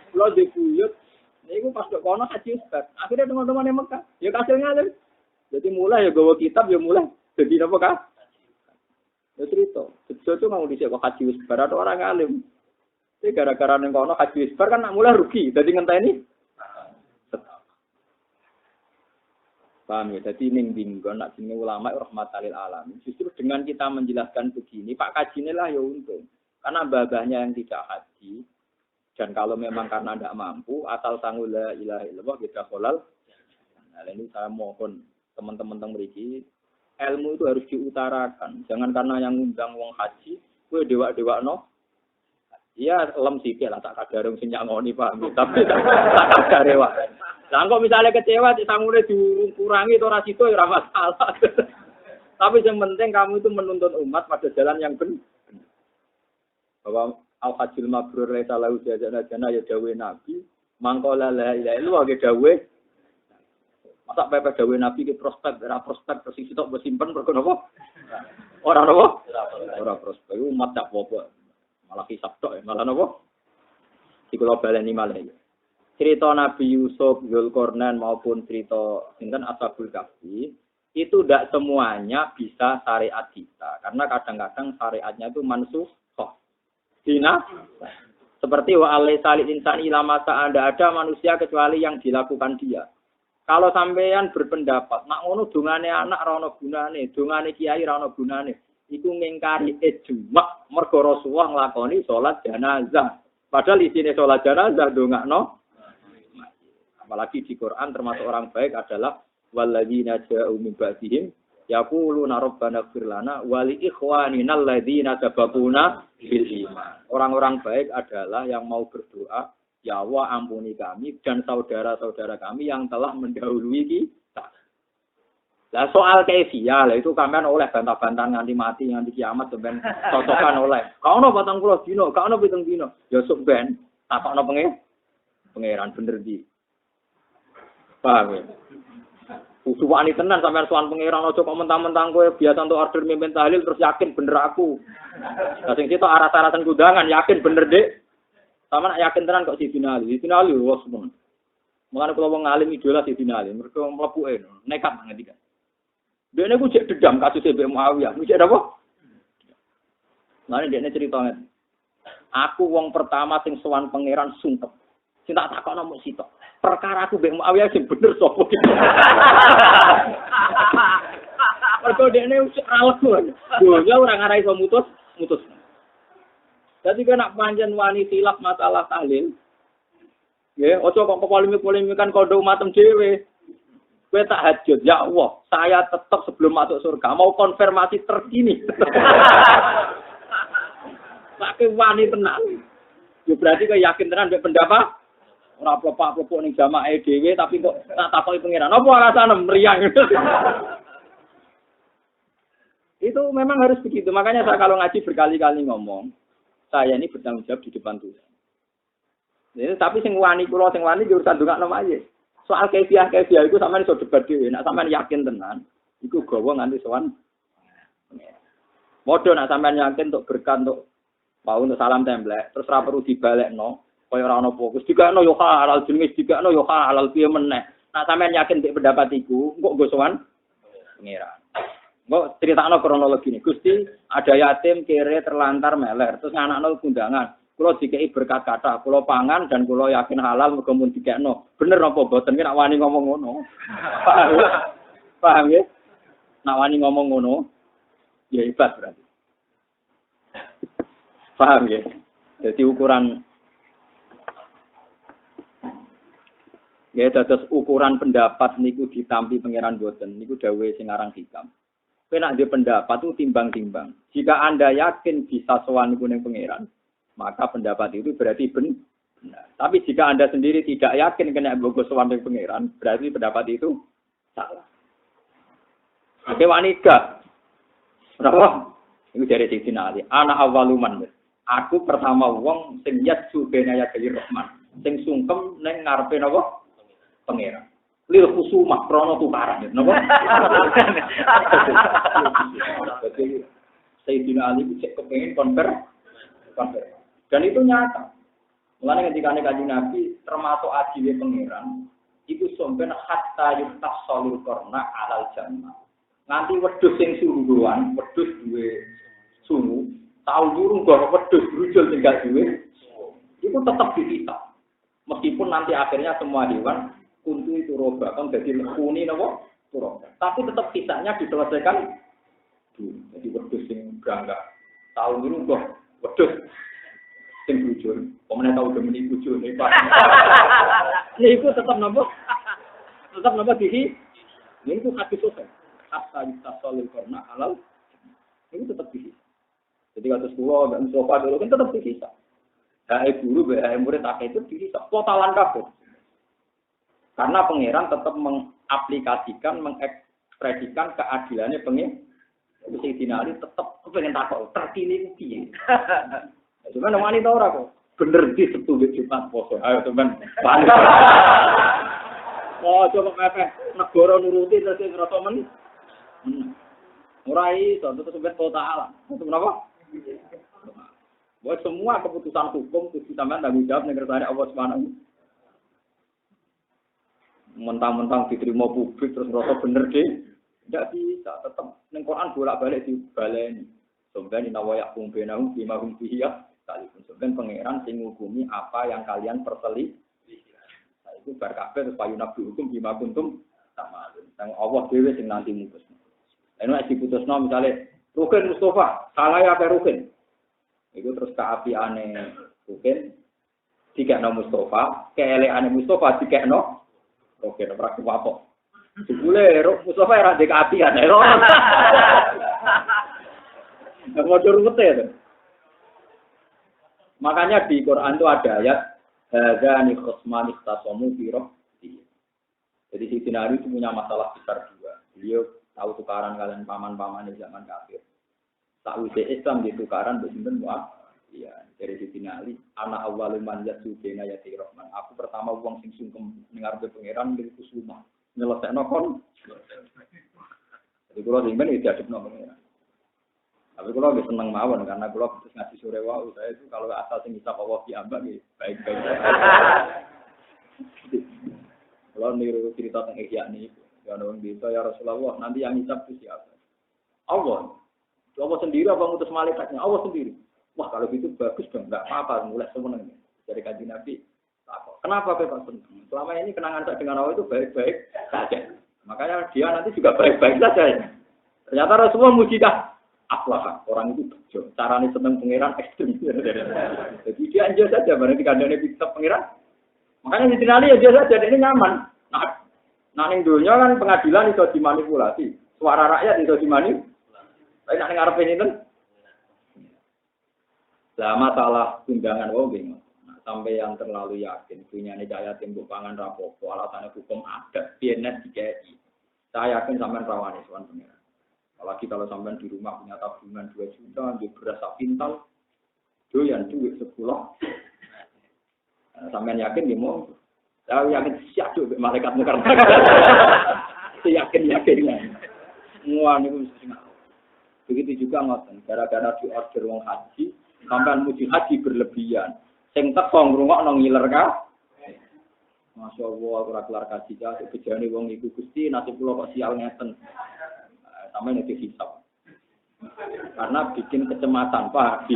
Kula di buyut niku pas tok kono haji wis bar. Akhire teman-teman yang Mekah ya kasil ngalim. Jadi mulai ya gawa kitab ya mulai jadi apa kah? Ya cerita. Sesuatu mau dhisik kok haji wis bar atau orang alim. Jadi gara-gara ning kono haji wis bar kan nak mulai rugi. Dadi ngenteni. Paham ya? Jadi ning dinggon nak jenenge ulama rahmatal lil alamin. Justru dengan kita menjelaskan begini, Pak kajine lah ya untung. Karena babahnya yang tidak haji dan kalau memang karena tidak mampu asal sanggup la ilaha illallah kita halal. Nah, ini saya mohon teman-teman teng mriki ilmu itu harus diutarakan. Jangan karena yang ngundang wong haji, kowe dewa-dewakno. Iya, lem sithik lah tak kadarung sing nyangoni paham. Tapi tak kadare wae. Lah kok misalnya kecewa di sangune dikurangi to ora situ ya ora masalah. Tapi yang penting kamu itu menuntun umat pada jalan yang benar. Bahwa al-hajjul mabrur laisa lahu jazaa jana ya dawuh Nabi, mangkola la ilaha illallah ge dawuh. Masa pepe dawuh Nabi ke prospek persisi tok simpen mergo napa? Ora napa? Ora prospek umat tak apa-apa. Malah hisab tok malah napa? Di kula baleni malah ya. Cerita Nabi Yusuf, Zulkarnain maupun cerita sinten Ashabul Kahfi itu tidak semuanya bisa syariat kita karena kadang-kadang syariatnya itu mansukh. Dina seperti wa alaisal insani lama ada manusia kecuali yang dilakukan dia. Kalau sampean berpendapat nak ngono dongane anak ra ono gunane, dongane kiai ra ono gunane, iku ngingkari ijma mergo Rasulullah nglakoni salat jenazah. Padahal isine salat jenazah dongakno. Apalagi di Quran termasuk orang baik adalah walladzina ja'u min ba'dihim yaquluna rabbana ighfir lana wa li ikhwanina alladzina sabaquna bil iman. Orang-orang baik adalah yang mau berdoa, ya Allah ampuni kami dan saudara-saudara kami yang telah mendahului kita. Lah soal kaifiyah lah itu sampean oleh bantah-bantahan nganti mati nganti kiamat sampean cocokan oleh. Ka ono 40 dina, ka ono 7 dina. Ya sok ben takokno pangeran bener di. Paham ya? Usuwani tenan sampean sowan pangeran aja kok mentang-mentang kowe biasa untuk order mimpin tahlil terus yakin bener aku. Lah sing sitok aras-arasan kundangan yakin bener Dik. Sama yakin tenan kok Sidina Ali wis men. Mulane kula wong alim idola Sidina Ali mergo mlebuke nekat ngendikan. Dene ku cek dedam kasus Mbak Muawiyah. Ku cek apa? Mulane dekne cerita ngene. Aku wong pertama sing sowan pangeran sumpek. Sing tak takokno mung sitok. Perkara aku Mbak Muawiyah sing bener sapa iki. Mergo dekne usah alego. Dunya ora ngarai iso mutus. Jadi kan nak panjen wani silap masalah tahlil. Ya, ojo kok polemik-polemikan kodo matem dhewe. Kowe tak hajut, ya Allah, saya tetap sebelum masuk surga mau konfirmasi terkini. Saking wani tenan. Ya berarti kowe yakin tenan mek pendapat ora plepak-plepok ning jamaah dhewe tapi kok tak takoki pangeran. Apa alasane meriang? Itu memang harus begitu. Makanya saya kalau ngaji berkali-kali ngomong, saya ini bertanggung jawab di depan Tuhan. Jadi, tapi sing wani kula sing wani urusan ndongakno wae. Soal kaifiah iku sampean iso debat dhewe. Nek sampean yakin tenan, iku gawa nganti sowan. Modho nek sampean yakin untuk berkah untuk mau untuk salam templek, terus ora perlu dibalekno, kaya ora ono fokus. Digakno yo halal jenenge digakno yo halal piye meneh. Nek sampean yakin nek pendapat iku, kok nggo sowan pengiran. Mbok critakno kronologi ini. Gusti, ada yatim kere terlantar meler, terus nganakno kundangan. Kula dikeki berkat kata, kula pangan dan kula yakin halal mergo mun dikekno. Bener apa boten ki nak wani ngomong ngono. Paham ya? Paham ya? Nak wani ngomong ngono ya hebat berarti. Paham ya? Jadi ukuran ya dados ukuran pendapat niku ditampi pangeran boten niku dawuhe sing aran hikam. Kowe nek ndek pendapat itu timbang-timbang. Jika Anda yakin bisa sowan niku ning pangeran, maka pendapat itu berarti benar. Tapi jika Anda sendiri tidak yakin kena bogo sowan ning pangeran, berarti pendapat itu salah. Oke wanita. Berapa? Iku dari Sayyidina Ali. Ana awaluman. Aku pertama wong sing yatsu benaya dari Rahman. Sing sungkem ning ngarepe napa? Pangeran. Lil khusumah krana tukaran. Napa? Jadi Sayyidina Ali cek kepengin konver. Dan itu nyata. Mulane ketika Kanjeng Nabi termasuk adile pangeran, itu sampeyan hatta yuftasalul qarna alal jannah. Nanti wedhus sing sungguhan, wedhus duwe sungu, tau nyurung karo wedhus brujul sing gak duwe, itu tetap dipisah. Meskipun nanti akhirnya semua hewan kuntu itu roba kan jadi lekuni napa? Roba. Tapi tetap kisahnya diselesaikan dulu. Jadi wedhus sing gangga, tau nyurung kok wedhus sing brujul, pemene tau demeni bojone Pak. Niku tetap napa? Tetap napa dihi? Niku hati sosial. Hatta yutasolil karena halal ini tetap bisa. Jadi kalau sekolah dan sofa dulu kan tetap bisa. Hai guru, hai murid tak itu bisa. Totalan kabeh. Karena pangeran tetap mengaplikasikan, mengekspresikan keadilannya pengen. Sayyidina Ali tetap kepengen takut terpilih piye. Cuma namanya itu orang kok bener di setuju Jumat poso. Ayo teman. Oh coba mepeh negara nuruti terus ngerasa men. Murai, contoh tersebut total. Untuk apa? Buat semua keputusan hukum itu sampean tanggung jawab ning kersane Allah Subhanahu. Mentang-mentang diterima publik terus ngerasa bener deh, tidak bisa. Tetap ning Quran bolak-balik dibaleni. Sampeyan inawayak kumbenahum bimahum fiya. Kalipun sampeyan pangeran sing ngukumi apa yang kalian perselisih. Nah, itu bar kabeh terus payu nabi hukum bima kuntum sama. Sang Allah dhewe sing nanti mutus. Eno diputusno misale Rukin Mustafa, salah ya ke Rukin. Iku terus keapiane Rukin dikekno Mustafa, keeleane Mustafa dikekno Rukin ora apa. Jebule Mustafa ora ndek keapian. Ngono rumete. Makanya di Quran itu ada ayat hadzani khusmani ikhtasamu fi rabbih. Jadi Sayyidina Ali itu punya masalah besar juga. Beliau tahu tukaran kalian paman-paman di zaman kafir. Tahu Islam di tukaran besinten muaf. Iya, dari Sayyidina Ali, ana awwalu man yasudena yati rahman. Aku pertama wong sing sungkem ning ngarepe pangeran lil kusuma. Nyelesekno kon. Jadi kula sampeyan iki diadepno pangeran. Tapi kalau lebih senang mawon karena kalau terus ngaji sore wau saya itu kalau asal sing bisa Allah diambak baik-baik. Kalau niru cerita tentang Ihya nih, ya orang bisa ya Rasulullah nanti yang hisab itu siapa? Allah. Allah sendiri apa ngutus malaikatnya? Allah sendiri. Wah kalau gitu bagus dong, nggak apa-apa mulai semeneng dari kaji Nabi. Kenapa Bapak senang? Selama ini kenangan saya dengan Allah itu baik-baik saja. Makanya dia nanti juga baik-baik saja. Ternyata Rasulullah mujidah. Aflah orang itu bejo. Caranya seneng pangeran ekstrim. Jadi dia aja saja barang dikandani bisa pangeran. Makanya di sini aja saja ini nyaman. Nah ning dunya kan pengadilan iso dimanipulasi. Suara rakyat iso dimanipulasi. Tapi nek ngarep ini lah masalah undangan wong nah, sampai yang terlalu yakin punya daya tembok pangan rapopo alasannya hukum adat PNS DKI. Saya yakin sampean rawani sowan pangeran. Apalagi kalau sampean di rumah punya tabungan 2 juta, di beras sak pintal, doyan duit 10. Sampean yakin dia mau? Saya yakin siap tuh malaikat mungkar. Saya yakin. Semua niku mesti ngaku. Begitu juga ngoten, gara-gara di order wong haji, sampean muji haji berlebihan. Sing teko ngrungokno ngiler ka. Masya Allah, ora kelar kaji ka, bejane wong iku Gusti nasib kula kok sial ngeten. Sampai nanti hisap. Karena bikin kecemasan, Pak.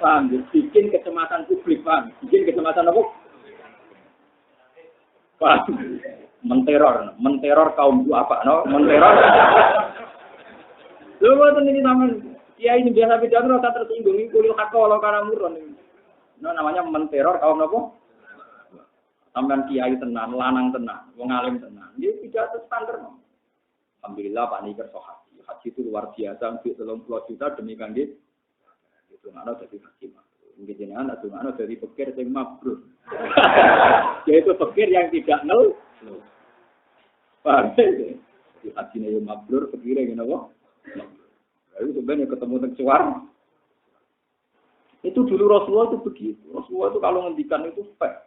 Paham, bikin kecemasan publik, Pak. Bikin kecemasan apa? Pak. Menteror kaum apa, no? Menteror. Lho ngoten iki sampean kiai ini biasa pidato ora tersinggung iki kuliah hak kalau karena murun iki. Nah, namanya menteror kaum napa? Sampean kiai tenan, lanang tenan, wong alim tenan. Iki pidato standar. Alhamdulillah Pak Niki kerso haji. Haji itu luar biasa, untuk 30 juta demi kangge. Itu ana dadi haji. Mungkin jenengan atau ana dari fakir sing mabrur. Yaitu fakir yang tidak nol. Paham ya? Di hajinya yang mabrur, fakirnya gini apa? Lalu sebenarnya ketemu tercuar. Itu dulu Rasulullah itu begitu. Rasulullah itu kalau ngendikan itu fair.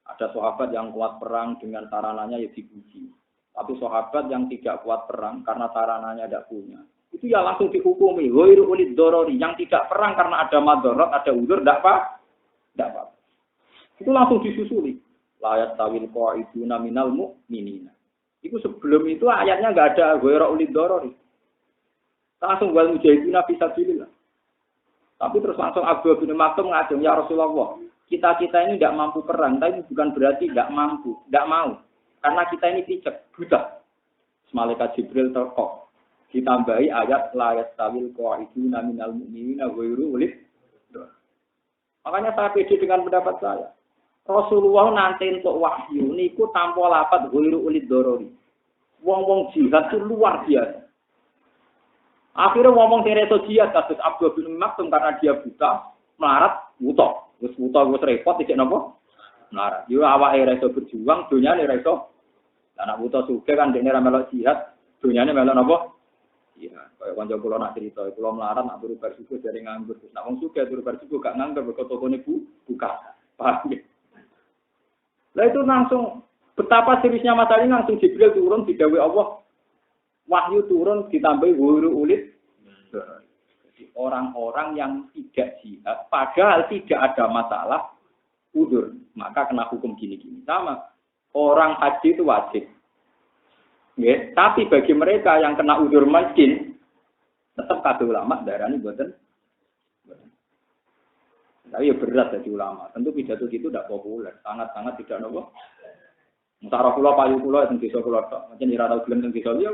Ada sahabat yang kuat perang dengan sarananya ya dipuji. Tapi sahabat yang tidak kuat perang karena sarananya tidak punya. Itu ya langsung dihukumi. Ghairu ulid dorori. Yang tidak perang karena ada madorot, ada uzur, tidak apa. Itu langsung disusuli. Layat tawil qa'iduna minal mu'minina. Itu sebelum itu ayatnya nggak ada ghairu ulid dorori. Langsung wal mujahidina fisabilillah. Tapi terus langsung Abu bin Maktum ngajeng, ya Rasulullah, kita ini tidak mampu perang, tapi bukan berarti tidak mampu, tidak mau. Karena kita ini picek, buta. Malaikat Jibril terkok. Ditambahi ayat la yastawil qa'iduna minal mu'minina ghairu ulil. Makanya saya pede dengan pendapat saya. Rasulullah nanti untuk wahyu niku tanpa lafaz ghairu ulil dorori. Wong-wong jihad itu luar biasa. Akhirnya ngomong tereso jihad kasus Abdul bin Maktum karena dia buta, melarat, buta. Wis repot tidak napa? Melarat. Yo awake reso berjuang, dunyane reso. Anak buta sugih kan dekne ra melok jihad, dunyane melok napa? Iya, kaya kanca kula nak cerita, kula melarat nak turu bar subuh jare nganggur. Nak wong sugih turu bar subuh gak nganggur kok tokone buka. Paham ya? Lah itu langsung betapa seriusnya masalah ini langsung Jibril turun digawe Allah. Wahyu turun ditambahi wuru ulid. Jadi orang-orang yang tidak jihad padahal tidak ada masalah udur, maka kena hukum gini-gini. Sama. Orang haji itu wajib. Ya, tapi bagi mereka yang kena udzur miskin, tetap kata ulama darani mboten. Tapi ya berat jadi ulama. Tentu pidato itu tidak populer, sangat-sangat tidak nopo. Musara kula payu kula teng desa kula tok, pancen ora tau gelem teng desa liya.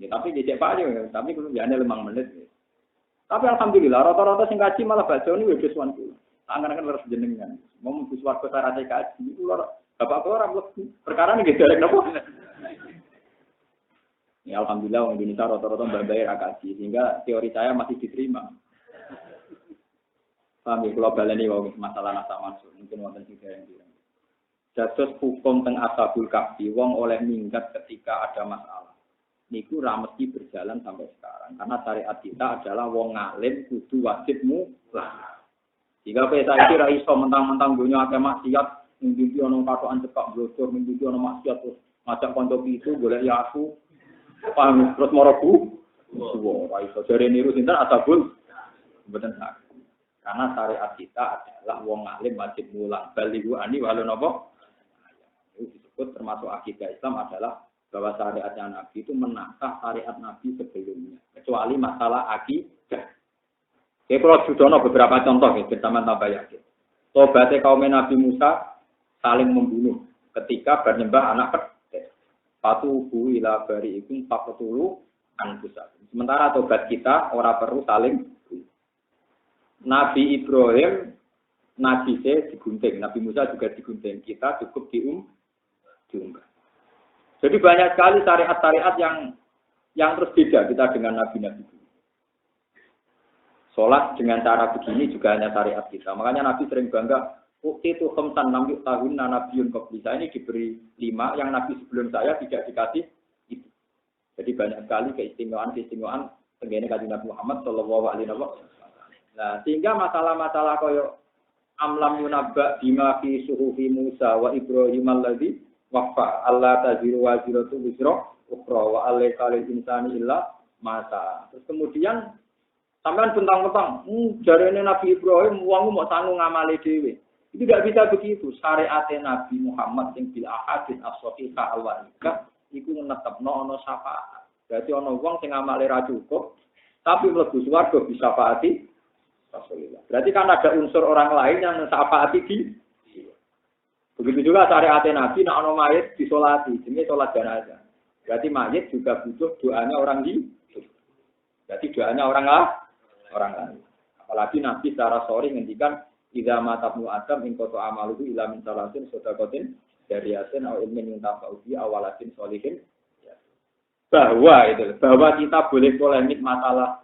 Ya tapi dicek payu, tapi kulo biane 5 menit. Tapi alhamdulillah rata-rata sing kaji malah baca ini wis suwan kula. Tangan-tangan harus jenengan. Mau mlebu swarga syarat kaji iku lho bapak ora mlebu. Perkara niki derek napa? Ya alhamdulillah wong Indonesia rata-rata bayar kaji sehingga teori saya masih diterima. Paham ya kalau baleni wong masalah nasa mansur mungkin wonten sing dereng. Dados hukum teng Ashabul Kahfi wong oleh minggat ketika ada masalah. Niku ra mesti berjalan sampai sekarang karena syariat kita adalah wong ngalim kudu wajib mutlak. Jika pesa iki ra iso mentang-mentang donya akeh maksiat, mimpi ana katokan cekak blocor, mimpi ana maksiat terus ngajak kanca itu golek ya aku. Paham terus moroku. Wah, iso jare niru sinten Ashabul mboten sak. Karena syariat kita adalah wong alim wajib mulang. Balighu ani walau napa? Itu disebut termasuk akidah Islam adalah bahwa syariatnya Nabi itu menakah syariat Nabi sebelumnya. Kecuali masalah akidah. Oke, kalau sudah beberapa contoh ya, bersama tambah yakin. Tobatnya kaum Nabi Musa saling membunuh ketika bernyembah anak pedet. Patuhu ila bari'ikum faqtulu anfusakum. Sementara tobat kita orang perlu saling bunuh. Nabi Ibrahim, Nabi saya digunting, Nabi Musa juga digunting. Kita cukup diunggah. Jadi banyak sekali syariat-syariat yang terus beda kita dengan Nabi-Nabi. Sholat dengan cara begini juga hanya syariat kita. Makanya Nabi sering bangga, itu khamsan lam yu'tahunna nabiyyun qabli. Saya ini diberi 5, yang Nabi sebelum saya tidak dikasih itu. Jadi banyak sekali keistimewaan tenggene kanjeng Nabi Muhammad sallallahu alaihi wasallam. Nah, sehingga masalah-masalah koyo amlam yunabba bima fi suhufi Musa wa Ibrahim alladzi wafa Allah taziru wa ziratu wisra ukhra wa alayka lil insani illa mata. Terus kemudian sampean bentang-bentang, jarene Nabi Ibrahim wong mau sanggup ngamali dhewe. Itu tidak bisa begitu. Syariat Nabi Muhammad sing bil ahadits as-sahihah al-warithah iku netepno ana syafaat. Berarti ana wong sing amale ra cukup tapi mlebu swarga bisa faati Rasulullah. Berarti kan ada unsur orang lain yang mensafaati dia. Begitu juga syariat Nabi nak ana mayit disolati, jenenge salat jenazah. Berarti mayit juga butuh doanya orang hidup. Berarti doanya orang lain. Apalagi Nabi secara sorry ngendikan idza matabnu adam in qatu amaluhu ila min salatin sadaqatin jariyatin aw ilmin yuntafa'u bi awalatin sholihin. Bahwa kita boleh polemik masalah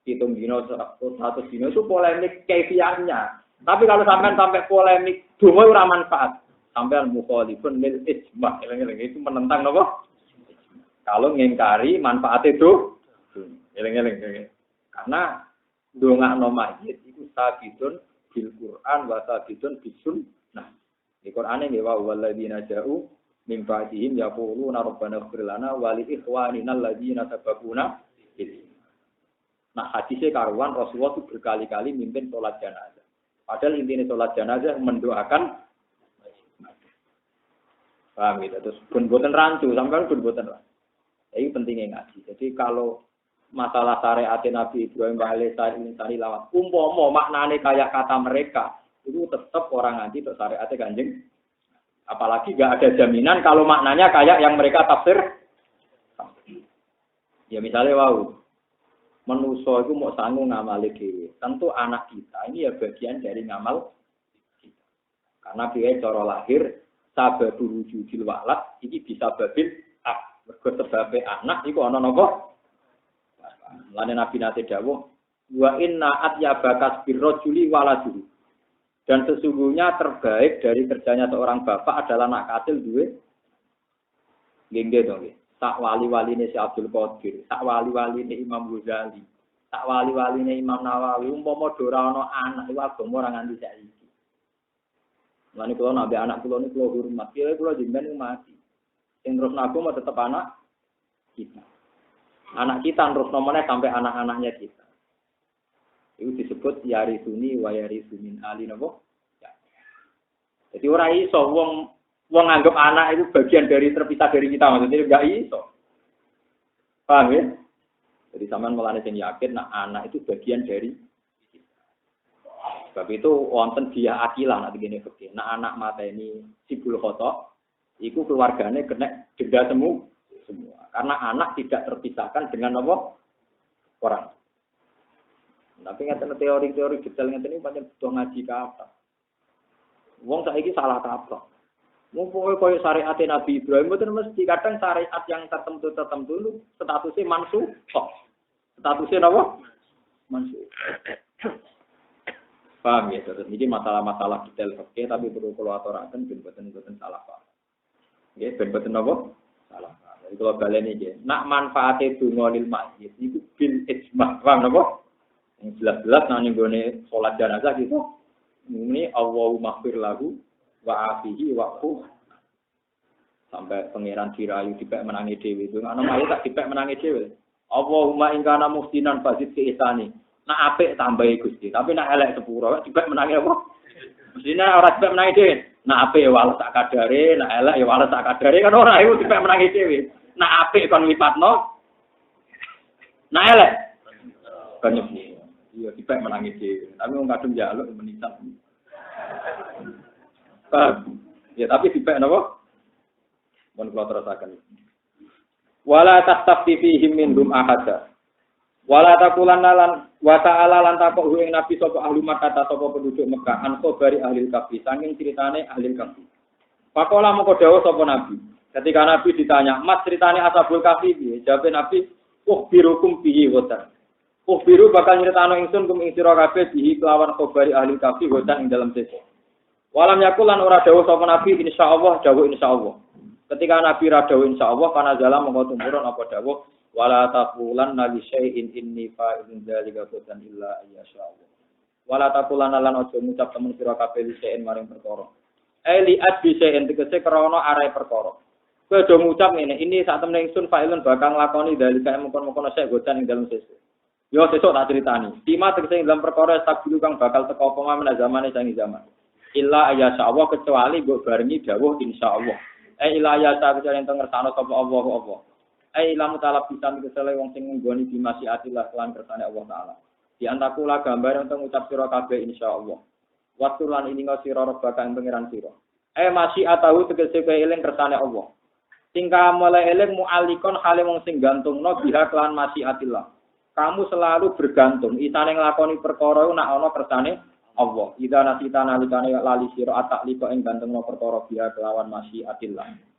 hitung dino 100 dino itu polemik kaifiahnya. Tapi kalau sampai polemik donga ora manfaat. Sampean mukhalifun lil ijma. Itu menentang apa? Kalau ngingkari manfaat itu eling-eling. Karena dongakno mayit iku sabitun bil Quran wa sabitun bis sunnah. Di Qur'ane nggih wa walladzina ja'u min ba'dihim yaquluna rabbana ighfir lana wa li ikhwanina alladzina sabaquna bil. Nah, hadisnya karuan Rasulullah itu berkali-kali mimpin sholat jenazah. Padahal intinya sholat jenazah mendoakan. Paham gitu. Terus pun-buatan rancu, sampai pun-buatan rancu. Ini pentingnya ngaji. Jadi kalau masalah syariat Nabi Ibrahim alaihi lawat, umpama maknanya kayak kata mereka, itu tetap orang ngaji untuk syariatnya Kanjeng. Apalagi nggak ada jaminan kalau maknanya kayak yang mereka tafsir. Ya misalnya manusia itu mau sanggup ngamal dhewe. Tentu anak kita ini ya bagian dari ngamal kita. Karena dia cara lahir sababul wujudil walad ini bisa babil mergo sebabe anak iku ana napa? Lane Nabi nate dawuh wa inna atyabakas birrajuli waladuhu. Dan sesungguhnya terbaik dari kerjanya seorang bapak adalah anak katil duwe nggih to nggih. Tak wali-waline si Abdul Qadir, tak wali-waline Imam Ghazali, tak wali-waline Imam Nawawi, umpama ora ana anak iku agama ora nganti saiki. Lan kula nabi anak kula niku kula hormat, kula jenengan mati. Sing terus agama tetep anak kita. Anak kita terus nomornya sampai anak-anaknya kita. Itu disebut yarisuni wa yarisumin ali napa? Ya. Jadi ora iso wong anggap anak itu bagian dari terpisah dari kita, maksudnya enggak iso. Paham ya? Jadi sampean mulane sing yakin nak anak itu bagian dari kita. Sebab itu wonten dia akilah nak begini fikih. Nak anak mata ini sibul khoto, iku keluargane kena denda semua. Karena anak tidak terpisahkan dengan apa? Orang. Tapi ngeten teori-teori detail ngeten ini pancen butuh ngaji kathah. Wong saiki salah kaprah. Mumpung koyo syariat Nabi Ibrahim itu mesti kadang syariat yang tertentu statusnya mansuh. Statusnya apa? Mansuh. Paham ya? Terus ini masalah-masalah detail fikih tapi perlu kula aturaken ben boten salah paham. Nggih, ben boten apa? Salah paham. Jadi kalau baleni iki, nak manfaate donga lil masjid itu bil ijma'. Paham napa? Yang jelas-jelas nang nggone salat jenazah gitu. Ini Allahumma ighfir lahu wa afihi waqfu sampai pangeran dirayu dipek menangi dhewe itu ana mayit tak dipek menangi dhewe Allahumma in kana muhsinan fazid fi ihsani nak apik tambahi Gusti tapi nak elek sepuro dipek menangi apa mestine ora dipek menangi dhewe nak apik ya wales sak kadare nak elek ya wales sak kadare kan ora iku dipek menangi dhewe nak apik kon lipatno nak elek kan iya dipek menangi dhewe tapi wong kadung njaluk menisan. Ya tapi dipek napa? Mun kula terusaken. Wala tastafti fihim minhum ahada. Wala taqulanna lan wa ta'ala lan takok ing nabi sapa ahli Makkah sapa penduduk Mekah an khabari ahli Kahfi saking critane ahli Kahfi. Pakola moko dawuh sapa nabi. Ketika nabi ditanya, "Mas critane Ashabul Kahfi piye?" Jawabe nabi, "Birukum bihi watan." Biru bakal nyritano ingsun kum ing sira kabeh bihi kelawan khabari ahli Kahfi watan ing dalam sesuk. Walam yakul lan ora dawuh sapa nabi insyaallah dawuh insyaallah. Ketika nabi ra dawuh insyaallah kana jala mongko tumurun apa dawuh wala taqulan nabi syai'in inni fa'ilun dzalika qatan illa ayyashaallah. Wala taqulan lan aja ngucap temen sira kabeh syai'in maring perkara. Li adbi syai'in tegese krana arahe perkara. Kowe do ngucap ngene ini sak temene ingsun fa'ilun bakal nglakoni dzalika mengkon-mengkon syai' godan ing dalem sesuk. Yo sesuk tak critani. Tima tegese ing dalem perkara tak kang bakal teko apa men zamane sangi zaman. Illa ayyashaallah kecuali mbok barengi dawuh insyaallah. Ila ya ta kecuali ento ngersano sapa Allah apa. Ai lamu talab bisa kesele wong sing nggoni di masyiatillah lan kersane Allah taala. Di antakula gambar untuk ngucap sira kabeh insyaallah. Waktu lan ini sira robbaka ing pangeran sira. Masyiatahu tegese kowe eling kersane Allah. Tingkah mulai eling mu'alikon hale wong sing gantungno biha kelan masyiatillah. Kamu selalu bergantung isane nglakoni perkara nak ana kersane Allah. Idza nasita nalikane lali sira atakliko ing gantungno perkara biha kelawan masyiatillah.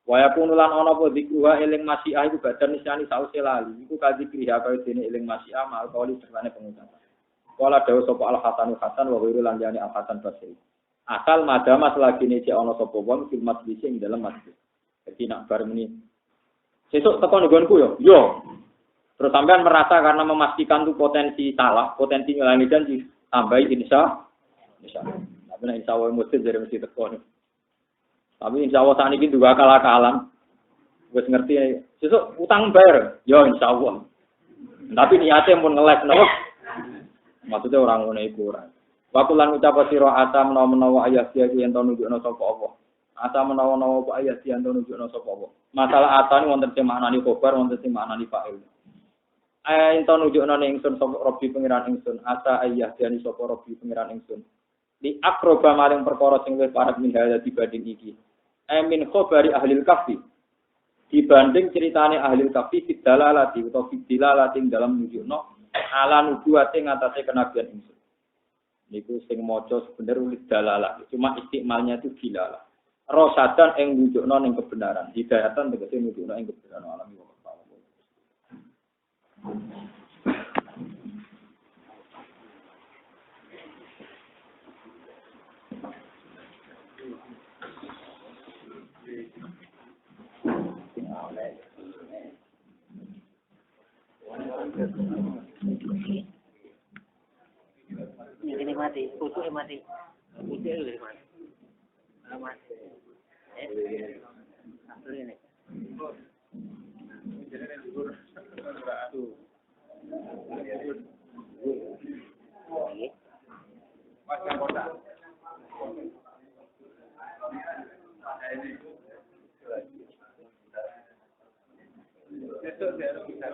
Wa yakunu lan ana apa zikruha eling masyiah iku badan nisani sause lali. Iku kadzikriha kaya dene eling masyiah mal kauli sertane pengucapan. Kala dawuh sapa Al Hasan wa ghairu lan jani Al Hasan Basri. Asal madama selagi cek ana sapa wong fil majlis ing dalam masjid. Jadi nak bar meni. Sesuk teko nggonku yo. Terus sampean merasa karena memastikan tuh potensi salah, potensi ngelangi janji, tambahi insya. Tapi nek insya Allah mesti dari mesti teko. Tapi insya Allah saat ini juga akal-akalan. Wes ngerti, sesuk utang bayar, yo insya Allah. Tapi niatnya pun ngeles, no? Maksudnya orang ngono iku ora. Waktu lan ucap sira asa menawa ayat dia yen to nunjukno sapa apa. Asa menawa ayat dia yen to nunjukno sapa apa. Masalah asa ni wonten sing maknani khobar, wonten sing maknani fa'il. Ento nunjukno ning ingsun sapa Rabbi pangeran ingsun, asa ayat dia ni sapa Rabbi pangeran ingsun. Di akroba maring perkara sing wis parek minhaya dibanding iki. Min khobari ahlil kafi. Dibanding ceritane ahlil kafi fidalalati utawa fidilalati dalam nunjukno ala nubuwate ngatasé kenabian ingsun. Niku sing maca sebener ulis dalalah. Cuma istimalnya itu dilalah. Rosadan ing nunjukno ning kebenaran. Hidayatan tegese nunjukno ing kebenaran alami wa ta'ala. Ini mati, kutu mati. Kutu ini mati. Mati. Asal ini. Besok dia harus bisa